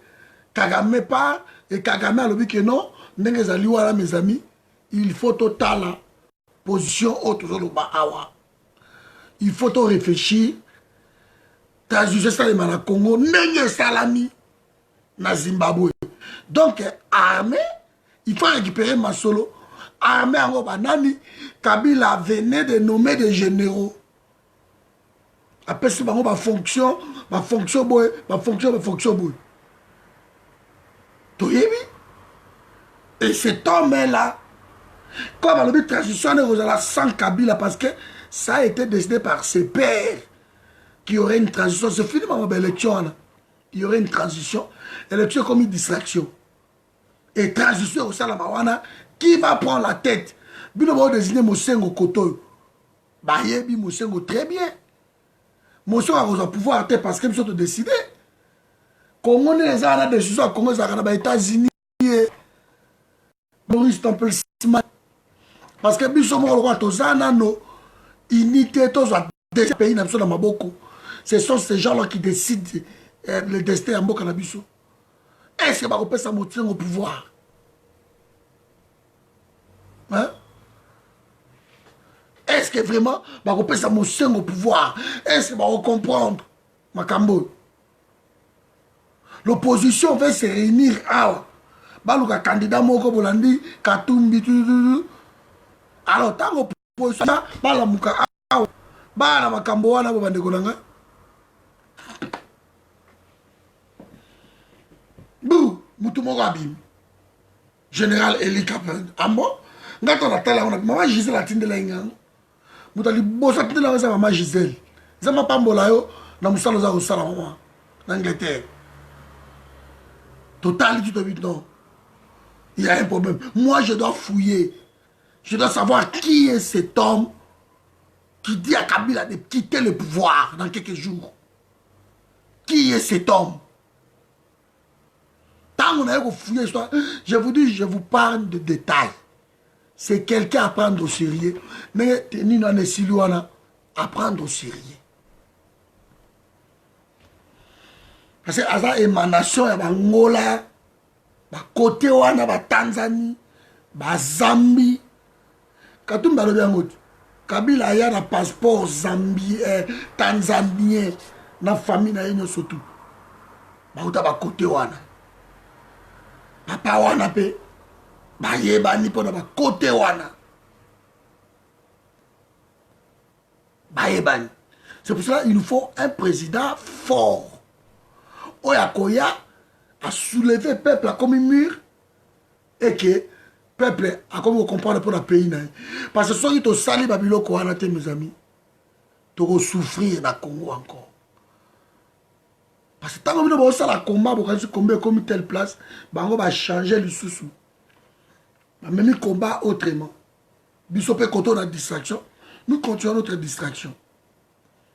Kagame part et Kagame a dit que non, mes amis, il faut total la position autour de Awa. Il faut réfléchir. Tu as jugé ça dans le Congo, n'est salami na Zimbabwe. Donc, armée, il faut récupérer Masolo. Armée en Banani, Kabila venait de nommer des généraux. Après, c'est ma fonction, boy. Et cet homme-là, comme à l'objet transition, vous allez sans Kabila, parce que ça a été décidé par ses pères qu'il y aurait une transition. C'est fini ma élection. Il y aurait une transition. Élection comme une distraction. Et transition au Salamawana, qui va prendre la tête? Bino va désigner Mosengo Koto. Bayebi Mosengo très bien. Mosengo a pouvoir parce que nous sommes décidés. Congo n'est pas la décision. Congo est aux États-Unis. Maurice Temple parce que nous sommes au roi Tozanano. Unité, tous les pays dans Maboko. Ce sont ces gens-là qui décident le destin en Bokanabiso. Est-ce que Baropé ça motive au pouvoir? Hein? Est-ce que vraiment Baropé ça motive au pouvoir? Est-ce que va comprendre Makambo? l'opposition veut se réunir awa baluka candidat moko bolandi Katumbi alors tant opposition balamuka awa bana makambo wana bo bandeko nanga bu mutu moko abimi général Eli Kaplan ambo ngato na tala on mama Gisèle atindela ngango mutu liboso atindela sa mama Gisèle zama pambola yo na musalo za osala mama en Angleterre total tu te dis non il y a un problème moi je dois fouiller je dois savoir qui est cet homme qui dit à Kabila de quitter le pouvoir dans quelques jours. Qui est cet homme? Tant qu'on a fouillé l'histoire, je vous dis, je vous parle de détails. C'est quelqu'un à prendre au sérieux. Mais nous n'avons à prendre au sérieux. Parce que à émanation, il y a Angola, côté wana, Tanzanie, Zambie. Quand tu me dis Kabila a un passeport zambien, tanzanien, na famille na yenyo surtout. Bauta ba côté wana. Papa wana pe ba yeba ni pona ba côté wana. Ba yeba ni. C'est pour cela qu'il nous faut un président fort. Oyakoya a soulevé le peuple comme un mur et que peuple a comme vous comprendre pour le pays. Parce que si tu sali babilo koana te mes amis, tu vas souffrir dans le Congo encore. Parce que tant que vous avez un combat, vous avez combat comme telle place, vous va changer le sous-sous. Même le combat autrement. Nous continuons notre distraction. Nous continuons notre distraction.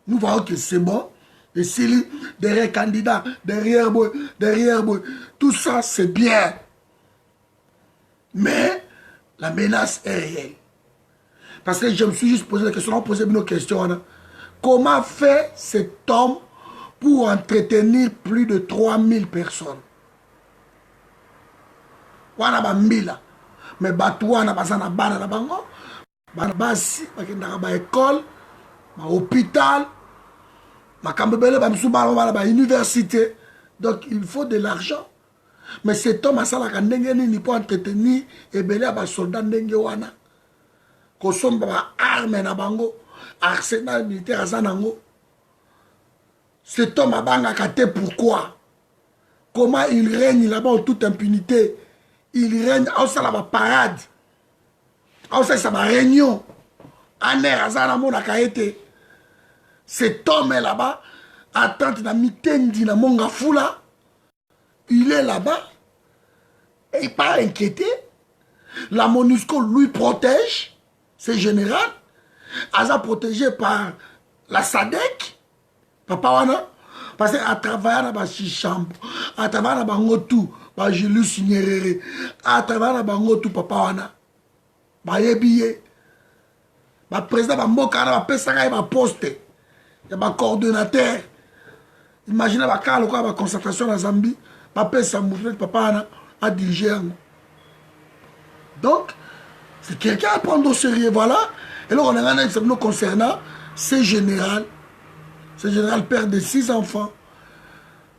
Nous voyons que c'est bon. Et si derrière candidat, derrière boy, tout ça c'est bien. Mais la menace est réelle. Parce que je me suis juste posé la question, on a posé une question. Comment fait cet homme pour entretenir plus de 3000 personnes? Wana ba mbila. Mais batouana bazana bana na bango. Bana basi, bakenda ba école, ba hôpital, ba kambebele ba msuba ba université. Donc il faut de l'argent. Mais cet homme a salaka ndenge ni pour entretenir et belé à soldats ndenge wana. Ko somba ba arme na bango, arsenal militaire azanango. Cet homme a banga kate pourquoi? Comment il règne là-bas en toute impunité? Il règne en sala ba parade. En sala ba réunion. Aner azanamo na kaete. Cet homme est là-bas attend na mitendi na monga fula. Il est là-bas et il n'est pas inquiété. La MONUSCO lui protège, c'est général. Aza protégé par la SADC, papa wana, parce qu'à travers la Chichambo, à travers la Bangotou, Julius Nyerere, à travers la Bangotou, papa wana, Yebiye, le président Bambokana, va Pesaka, va poster, il y a un coordonnateur. Imaginez la concentration dans la Zambie. Papa Samouflet, papa a dirigé. Donc, c'est quelqu'un à prendre au sérieux, voilà. Et là, on a un exemple concernant ce général. Ce général père de 6 enfants.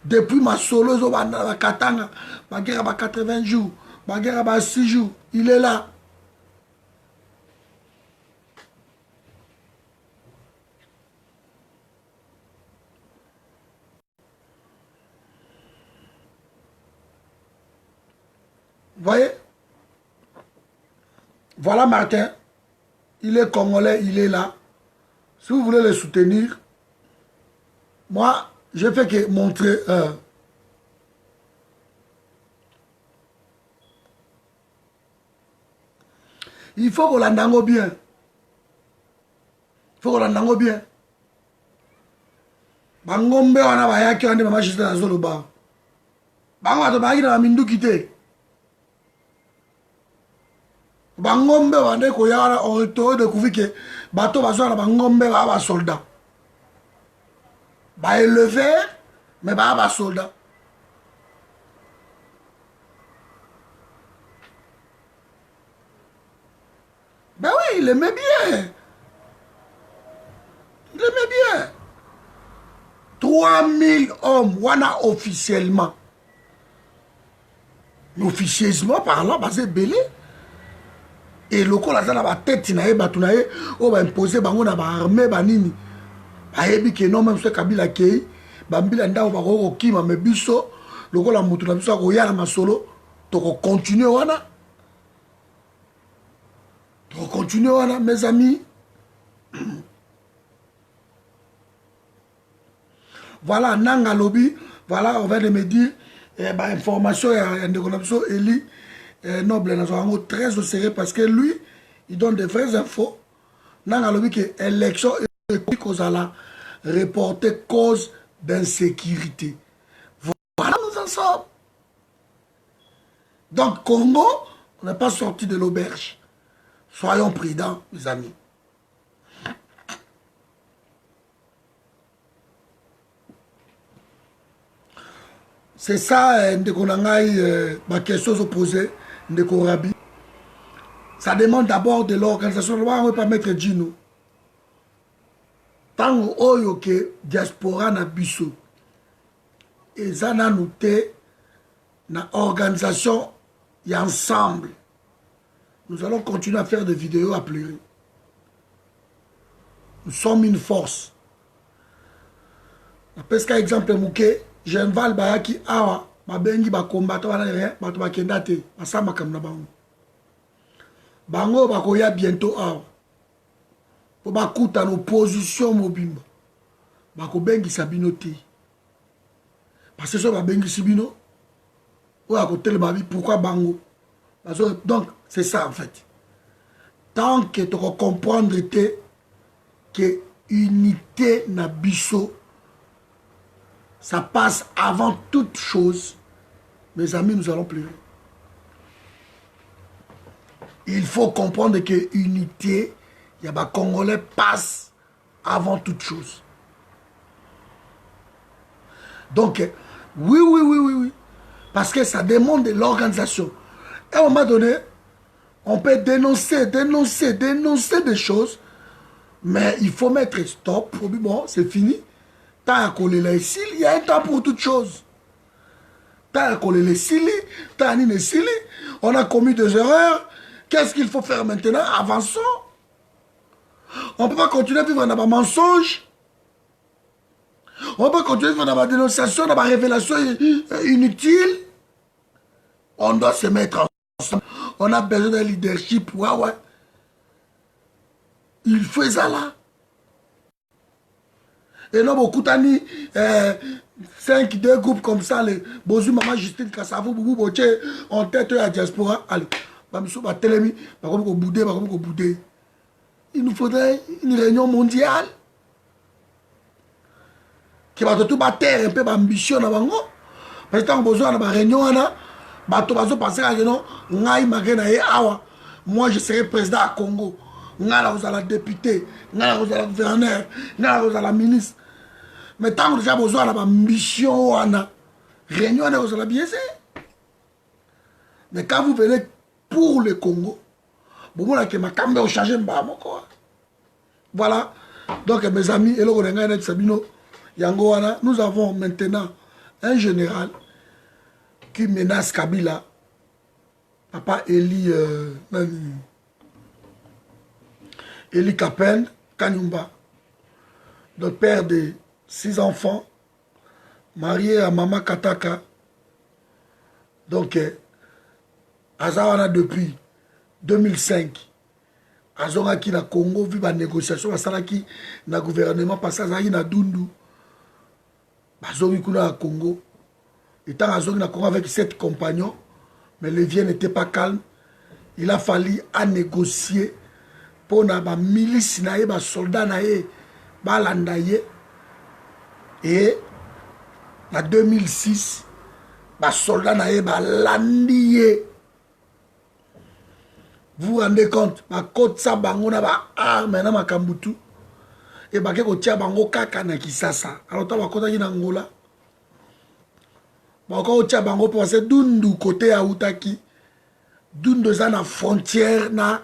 Depuis ma solo, ma katanga, ma guerre à 80 jours, ma guerre à 6 jours, il est là. Vous voyez? Voilà Martin. Il est congolais, il est là. Si vous voulez le soutenir, moi, je fais que montrer. Il faut qu'on l'endango bien. Il faut qu'on l'endango bien. Bangombe wana bayaki ande mama Gisèle na zoloba. Bango ato bayaki na mindu kite. Bangombe wande koyara on retourne découvrir que bateau bazwa na bangombe ba soldat. Ba élevé mais ba soldat. Ben oui, il aimait bien. Il aimait bien. 3000 hommes, wana officiellement. mais officieusement parlant baza ebele et lokola aza na batete na ye bato na ye oyo baimpose bango na baarme banini bayebi ke non même so Kabila akei bambila ndako bakoki kokima me biso lokola motu na biso akoya na masolo tokokontinue wana mes amis. Voilà, Nanga Lobby, voilà, on vient de me dire, information, Eli Noble, nous très au sérieux parce que lui, il donne des vraies infos. Nanga Lobby, que l'élection est cause à la reporter cause d'insécurité. Voilà, nous en sommes. Donc, Congo, on n'est pas sorti de l'auberge. Soyons prudents, mes amis. C'est ça, ma question opposée, Ndeko Rabi. Ça demande d'abord de l'organisation. On ne peut pas mettre Djino. Tant que diaspora na biso. Et ça n'a noté na organisation et ensemble. Nous allons continuer à faire des vidéos à pleurer. Nous sommes une force. Parce qu'à exemple, Mouké, Genval Bayaki Awa, Babengi Bakombato, Bato Bakendate, Basama Kamna Bango. Bango Bakoya bientôt Awa. Pour Bakuta nos positions Mobimba. Bakobengi Sabinote. Parce que ça Babengi Sibino. Ou à côté de Babi, pourquoi Bango? Donc, c'est ça en fait. Tant que tu vas comprendre que unité na biso, ça passe avant toute chose, mes amis, nous allons pleurer. Il faut comprendre que unité, il y a des Congolais passe avant toute chose. Donc, oui. Parce que ça demande de l'organisation. Et à un moment donné, on peut dénoncer des choses, mais il faut mettre stop. Bon, c'est fini. T'as à coller les cils, il y a un temps pour toute chose. T'as à coller les cils, t'as à nier les cils. On a commis des erreurs. Qu'est-ce qu'il faut faire maintenant? Avançons. On ne peut pas continuer à vivre dans un mensonge. On peut continuer à vivre dans la dénonciation, dans la révélation inutile. On doit se mettre ensemble. On a besoin d'un leadership. Ouais. Il fait ça là. Et non, beaucoup d'années, 2 groupes comme ça, les Bozu, Maman, Justine, Kassavou, Boubou, Boche, en tête à la diaspora. Allez, il nous faudrait une réunion mondiale qui va tout battre un peu d'ambition. Parce que besoin de réunion, moi je serai président à Congo. Vous allez député, vous allez gouverneur, vous allez ministre. Mais tant que vous avez besoin d'ambition, réunion, vous allez biaiser. Mais quand vous venez pour le Congo, voilà. Donc mes amis, nous avons maintenant un général qui menace Kabila. Papa Eli Kapen Kanyumba, le père de 6 enfants, marié à Mama Kataka. Donc, Azawana depuis 2005. Azonga qui na Congo vu la négociation asala qui na gouvernement parce que na Dundu. Bazongi kuna à Congo. Et tant Azongi na Congo avec 7 compagnons, mais le vieux n'était pas calme. Il a fallu à négocier pour na ba milice na ye ba soldat na ye ba landa ye. Et en 2006 ba soldat na ye ba landi ye. Vous vous rendez compte, ma côte sa bango na ba arme na makambutu et ba ke ko tia bango kaka na Kisasa. Alors ta ba kota ki na Angola. Ba ko tia bango pour passer Dundu côté à Utaki. Dundu za na frontière na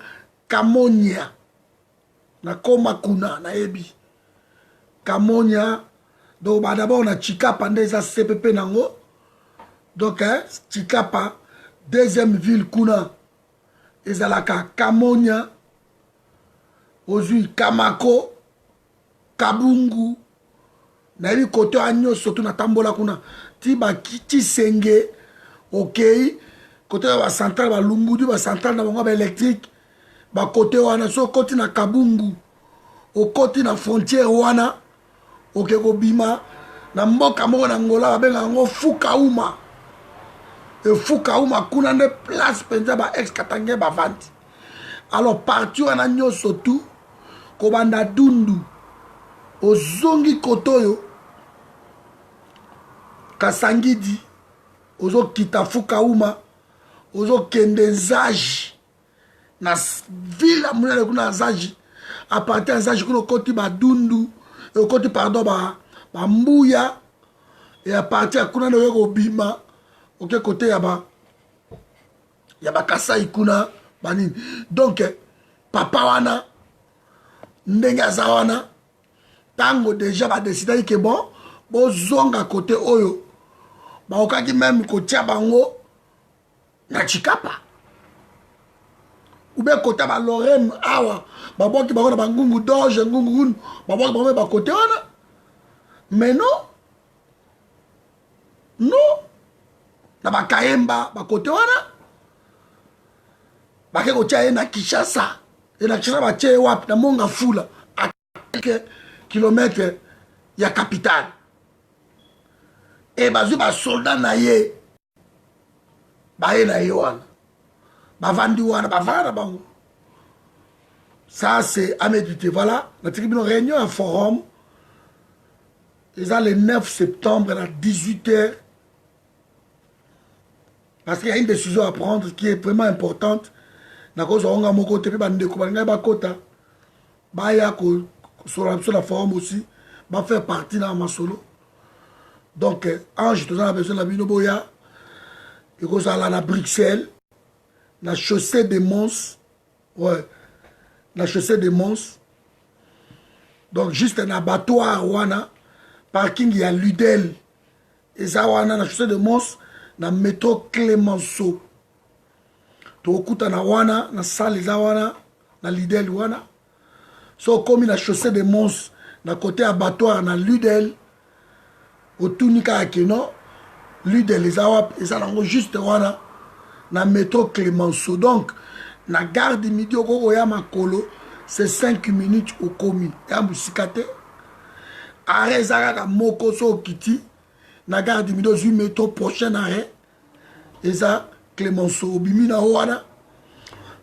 Kamonia. Na Komakuna na Ebi. Kamonia. Donc bah, d'abord on a Chikapa ndeza CPP nango. Donc Chikapa deuxième ville kuna ezalaka Kamonia ozwi Kamako Kabungu na yebi kote anyo surtout na tambola kuna ti bakiti senge okei kote ba centrale ba Lungudi ba centrale na bango ba électrique ba kote wana so koti na Kabungu okoti na frontière wana oke kobima na mboka moko na Ngola babenga yango Fukauma e Fukauma kuna nde place penza ba ex Katange bavandi alors parti wana nyonso tu kobanda Dundu ozongi kotoyo Kasangidi ozo kita Fukauma ozo kende Nzaji na ville munene kuna Nzaji à partir de Nzaji kuna koti ba Dundu koti pardon ba Mbuya et à partir kuna no yoko bima ok côté ya ba Kasai kuna banini donc papa wana ndenge aza wana tango déjà ba décider que bon bozonga côté oyo ba okaki même kotia bango na Chikapa ou bien côté ba Lorraine awa ba boki ba na bangungu doge ngungu ba boki ba côté wana mais non na ba Kaemba ba côté wana ba ke kotia na Kinshasa et na Kinshasa ba tie wapi na Monga Fula à quelques kilomètres ya capitale et bazui ba soldat na ye ba ye na ye wana bavandi wana bavanda bango ça c'est à méditer voilà notre réunion à forum ils ont le 9 septembre à 18h parce qu'il y a une décision à prendre qui est vraiment importante na cause on a mon côté puis bandeko balinga bakota ba ya ko sur la forum aussi va faire partie dans ma solo donc Ange tu as besoin de la binoboya et que ça là à Bruxelles la chaussée des Mons ouais la chaussée des Mons donc juste un abattoir wana parking il y a Ludel et ça wana la chaussée des Mons na métro Clémenceau to kuta na wana na salle za wana na Ludel wana so comme la chaussée des Mons na côté abattoir na Ludel otunika akeno Ludel les awap et ça nango juste wana na métro Clémenceau donc na gare de midi okoko ya makolo c'est 5 minutes au komi ya musikate arrêt ezaka moko so kiti na gare de midi ozwi métro prochain arrêt eza Clémenceau obimi na wana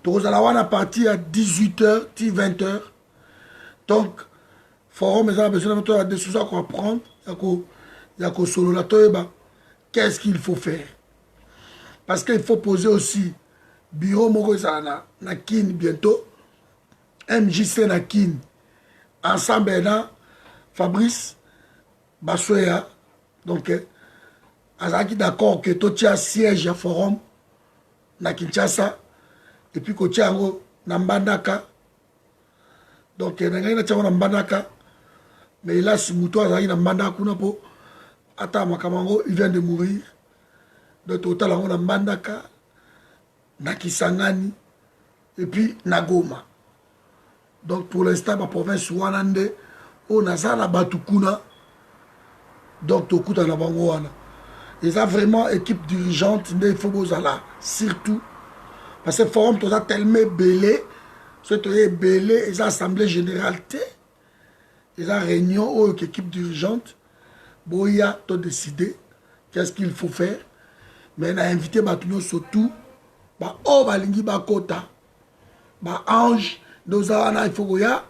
tokozala wana partir à 18h ti 20h donc forum eza besoin de la décision qu'on va prendre yako solo la toyeba qu'est-ce qu'il faut faire parce qu'il faut poser aussi bureau moko ezala na Kin bientôt MJC na Kin ensemble na Fabrice Bassoya donc azaki d'accord que totia siège à forum na Kinshasa et puis kotia yango na Mbandaka donc nangai na tiango na Mbandaka mais là si muto azaki na Mbandaka kuna po ata makamango il vient de mourir de total yango na Mbandaka na Kisangani et puis na Goma donc pour l'instant ma province wana nde o nazala batu kuna donc tokuta na bango wana ils ont vraiment équipe dirigeante il faut bozala surtout parce que forum toza tellement belé ce toye belé ils ont assemblée générale te ils ont réunion ou équipe dirigeante boya to décider qu'est-ce qu'il faut faire mais on a invité batuno surtout ba o balingi bakota ba Ange dozawana il faut goya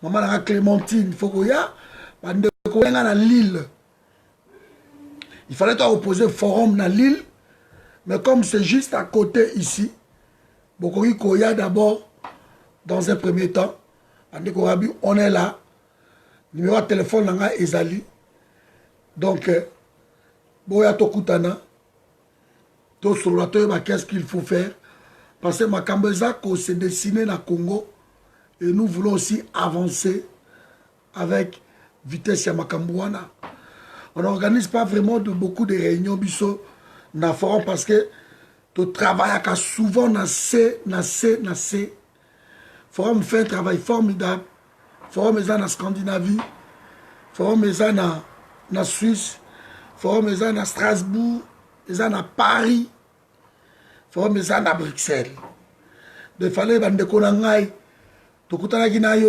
maman la Clémentine il faut goya bande ko na Lille. Il fallait opposer forum dans l'île, mais comme c'est juste à côté ici, Bokoyi Koya d'abord, dans un premier temps, on est là, numéro de téléphone là Ezali, donc Boya Tokutana, tout sur la table, qu'est-ce qu'il faut faire, parce que Makambeza s'est dessiné dans le Congo, et nous voulons aussi avancer avec vitesse à Makambouana. On n'organise pas vraiment beaucoup de réunions biso dans le forum parce que Tu travailles souvent dans C. Forum fait un travail formidable. Forum est en Scandinavie. Forum est en Suisse. Forum est en Strasbourg. Ils sont à Paris. Forum est en Bruxelles. Il fallait que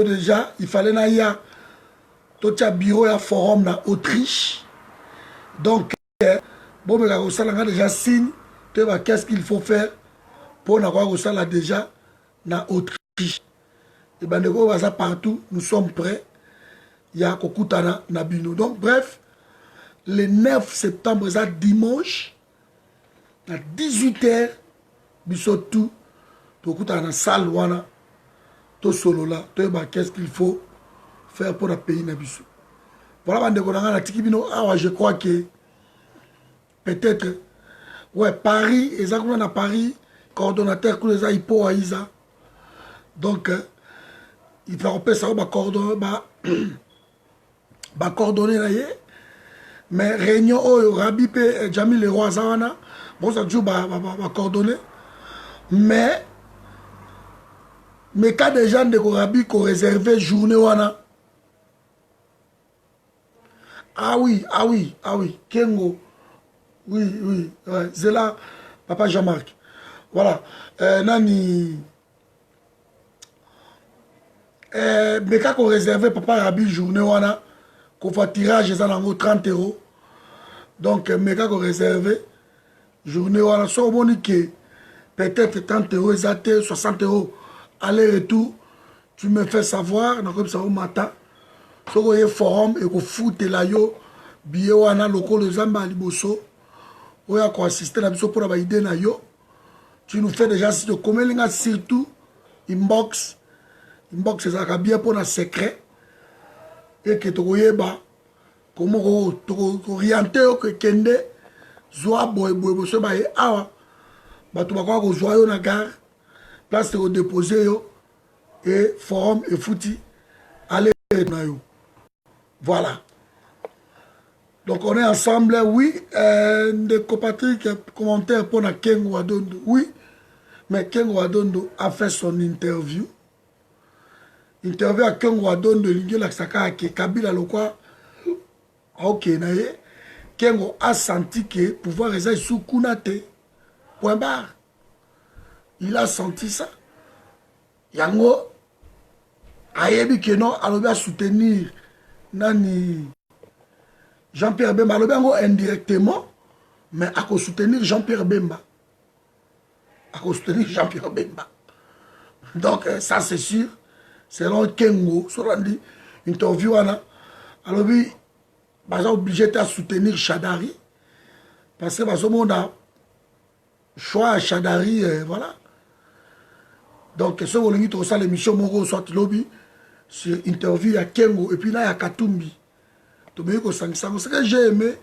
déjà, il fallait que tu aies un bureau et forum en Autriche. Donc, bon, mais déjà signe, qu'est-ce qu'il faut faire pour avoir déjà en Autriche. Et ben, partout, nous sommes prêts. Il y a Kokutana Nabino. Donc, bref, le 9 septembre, c'est dimanche, à 18h, bisotou, Kokutana na salle wana, to solo là, qu'est-ce qu'il faut faire pour le pays Nabiso. Voilà, je crois que peut-être, ouais, Paris, exactement à Paris, coordonnateur, que les Aipo Aïsa. Donc, il faut repérer ça, coordonner, mais réunion, Rabi, Jamil, les rois, bon, ça joue, coordonner. Mais quand des gens de Rabi qui ont réservé journée, ah oui, Kengo, oui, ouais, c'est là, papa Jean-Marc. Voilà, Nani. Mais quand on réserve papa Rabi journée wana qu'on fait tirage ça dans 30 €. Donc mais quand on réserve journée wana so bon que peut-être 30 € exact 60 € aller-retour, tu me fais savoir dans comme ça au matin. So ko y forum et ko foot la yo billet wana lokolo zamba liboso oya ko assister na biso pour ba idée na yo. Tu nous fais déjà si de comment surtout inbox c'est bien pour un secret et que tu vois comment orienter que kende zoa boy so ba awa ba tu ba ko zoa yo na gare place de déposer yo et forum et fouti aller na yo. Voilà. Donc on est ensemble, oui. Des compatriotes commentaires pour na Kengo Wadondo, oui. Mais Kengo Wadondo a fait son interview à Kengo Wadondo l'ingé la saka ke Kabila lokwa ok naye Kengo a senti que pouvoir résider sous Kunate point barre. Il a senti ça. Yango ayebi que non alobi a soutenir nani Jean-Pierre Bemba alobi yango indirectement mais à soutenir Jean-Pierre Bemba. Donc ça c'est sûr. Selon Kengo, sur dit interview, alors oui, ils obligé de soutenir Chadari. Parce que on a choix à Chadari, voilà. Donc, ce qu'on a dit, l'émission Mongo soit lobby sur interview à Kengo et puis là, il y a Katumbi. Ce que j'ai aimé,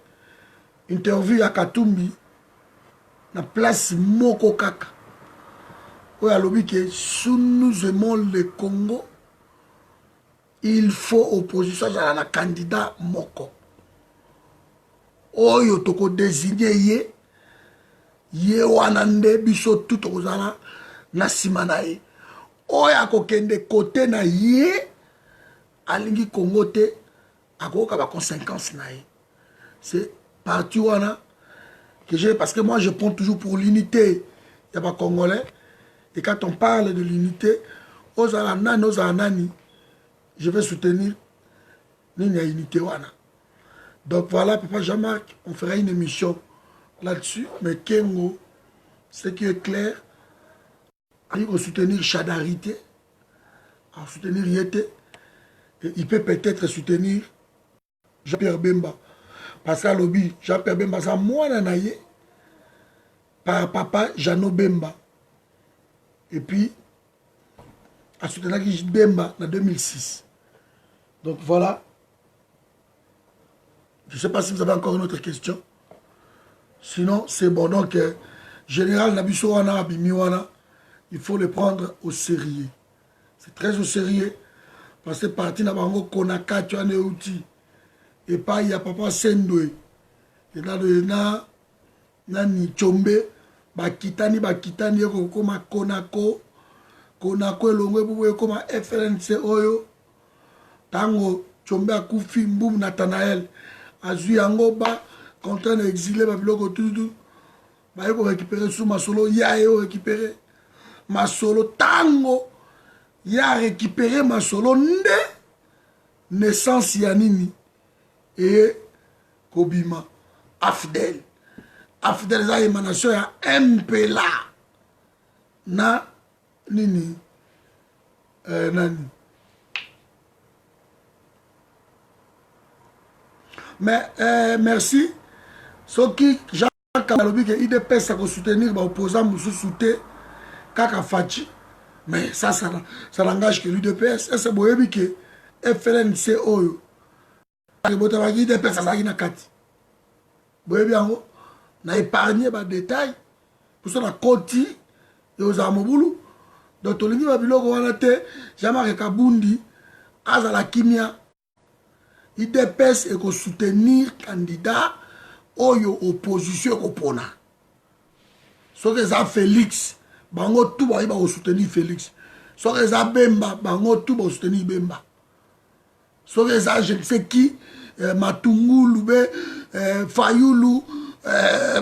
interview à Katumbi, la place Moko Kaka. Où il y a lobby que si nous aimons le Congo, il faut opposition à la candidat Moko. Oyo toko désigné ye wanande biso tout ozala na simanae. Oya ko kende côté na ye alingi Congo te akoka ba conséquences na ye. C'est parti wana que j'ai parce que moi je prends toujours pour l'unité. Il y a pas congolais et quand on parle de l'unité, ozala nani je vais soutenir l'unité wana. Donc voilà, papa Jean-Marc, on fera une émission là-dessus. Mais Kengo, ce qui est clair, il faut soutenir Chadarité, à soutenir Yété, et il peut peut-être soutenir Jean-Pierre Bemba. Parce qu'à l'objet, Jean-Pierre Bemba, c'est moi nanaye, par papa Jano Bemba. Et puis, à soutenir Bemba en 2006. Donc voilà. Je ne sais pas si vous avez encore une autre question. Sinon, c'est bon. Donc, général Nabiso Wana, Abimiwana, il faut le prendre au sérieux. C'est très au sérieux. Parce que parti na bango Konaka, tu as des outils. Et pas, il y a papa Sendoué. Et là, Nani Tchombe, bakitani ekokoma konako elongwe bubu ekoma FLNC oyo tango Tshombe akufi Mbum Nathanael azwi yango ba content na exilé babiloko tutu baye ko récupérer sous masolo ya yo récupérer masolo tango ya récupérer masolo nde naissance ya nini et kobima Afdel za émanation ya MPLA na nini nani mais merci soki Jacques alobi que IDPS a soutenir opposant mosusu te kaka Fachi mais ça n'engage que l'UDPS et c'est boyebi que FLNC oyo botabaki IDPS azalaki na kati boyebi yango na épargné ba détail pour ça na koti et aux amobulu donc tolingi ba biloko wana te Jean-Marc Kabundi azala kimia IDPS et ko soutenir candidat oyo opposition kopona soki eza Félix bango tout ba ko soutenir Félix soki eza Bemba bango tout ba soutenir Bemba soki eza je ne sais qui Matungulu be Fayulu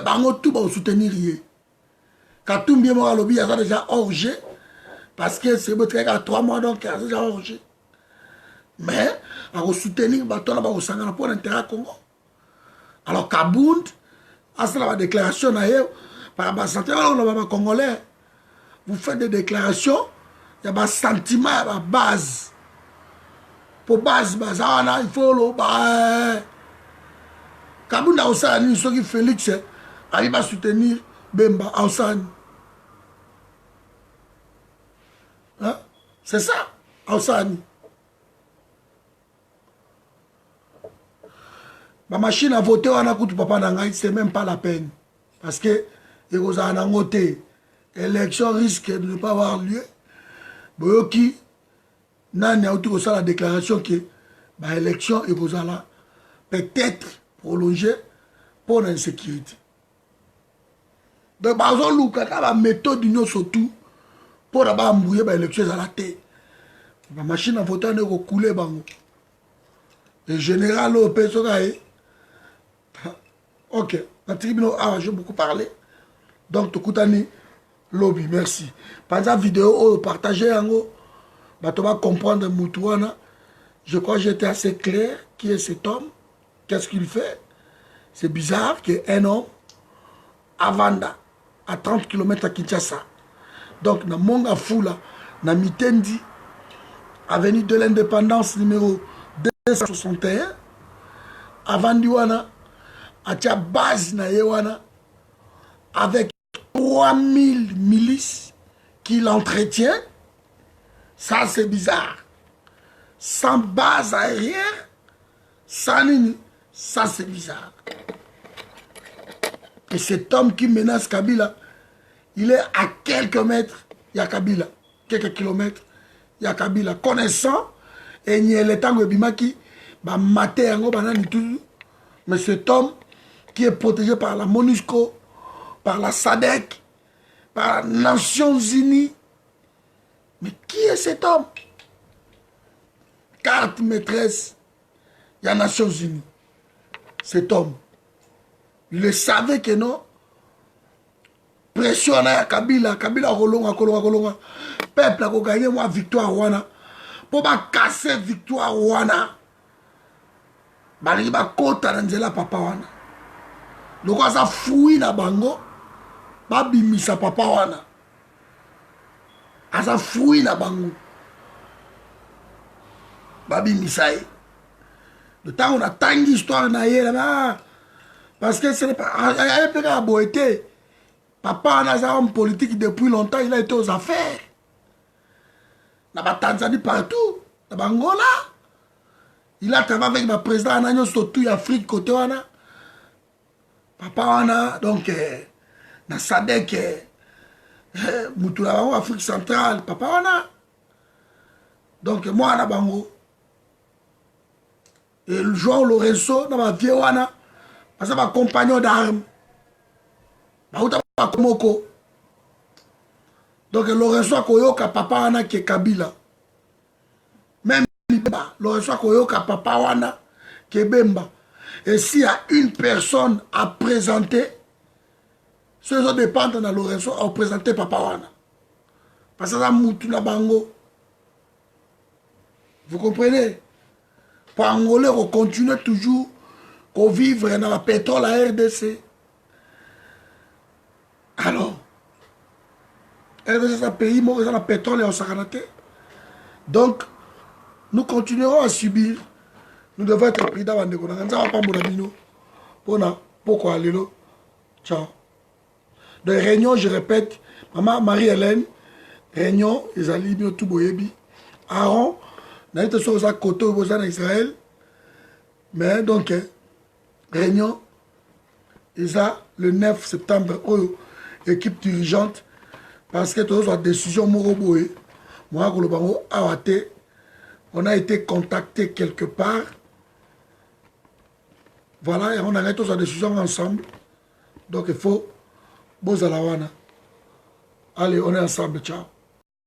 bango tout ba soutenir ye Katumbi mo alobi ya déjà hors jeu parce que c'est beau très à 3 mois donc c'est déjà hors jeu mais à soutenir bato na ba osangana pour l'intérêt Congo alors Kabund a fait la déclaration par la santé congolais vous faites des déclarations il y a un sentiment il y a une base pour base il faut le Kabund a osani ce qui Félix arrive à soutenir Bemba a osani hein? C'est ça a osani ma machine à voter wana kutu papa nangai c'est même pas la peine parce que ekozala nango te élection risque de ne pas avoir lieu boyoki nani auti kosala la déclaration que ba élection ekozala peut-être prolongée pour l'insécurité donc bazoluka ka ba méthode nyonso tout pour na ba mbouye ba élection ezala te ma machine à voter ne kokule bango le général au pesokae. Ok, la tribune, j'ai beaucoup parlé. Donc, Tokutani, lobby, merci. Pendant la vidéo, partagez en haut. Tu vas comprendre Moutouana. Je crois que j'étais assez clair. Qui est cet homme? Qu'est-ce qu'il fait? C'est bizarre qu'un homme, à Vanda, à 30 km à Kinshasa, donc, dans Monga Foula, dans Mitendi, avenue de l'Indépendance numéro 261, à Vandiwana, à ta base na yewana avec 3000 milices qui l'entretiennent, ça c'est bizarre. Sans base aérienne, sans nini, ça c'est bizarre. Et cet homme qui menace Kabila, il est à quelques mètres, il y a Kabila, quelques kilomètres, il y a Kabila. Connaissant, et il y a le temps que Bimaki, bah maté yango banani tout, mais cet homme qui est protégé par la MONUSCO, par la SADC, par les Nations Unies. Mais qui est cet homme? Carte maîtresse, il y a Nations Unies. Cet homme, il le savait que non. Pression à Kabila, Kabila kolonga. Peuple a gagné moi victoire wana. Pour pas casser victoire wana. Bali ba kota na nzela papa wana. Donc ça fouille na bango babimisa papa wana asa fouille na bango babimisa ye le temps on a tant d'histoire na ye là parce que ce n'est pas un peu été papa wana a homme politique depuis longtemps il a été aux affaires na ba Tanzanie partout na Bangola il a travaillé avec le président Ananyo surtout Afrique côté wana papa wana donc na SADC Moutoula Afrique centrale papa wana donc moi na bango et le João Lourenço na ma vie wana parce que ma compagnon d'armes Moko. Donc Lorenzo Akoyoka papa wana qui est Kabila. Même Lorenzo Akoyoka papa wana qui est Bemba. Et s'il y a une personne à présenter, ceux qui dépendent de Lorenzo à présenter papa wana. Parce que ça Moutuna Bango. Vous comprenez? Pour Angolais, on continue toujours à vivre dans le pétrole à RDC. Alors, RDC c'est un pays, mais dans le pétrole et en Sakanaté. Donc, nous continuerons à subir. Nous devons être pris dans le monde. Ça va pas mon pourquoi aller là? Ciao. De réunion, je répète, maman Marie-Hélène, réunion, ils allaient bien tout boyebi. Aaron, n'a été sur sa côté au en Israël. Mais donc, réunion, ils ont le 9 septembre, équipe dirigeante, parce que tous les décisions Moroboé, moi, on a été contacté quelque part. Voilà, et on a tous les décisions ensemble. Donc, il faut, Bozalawana. Allez, on est ensemble, ciao.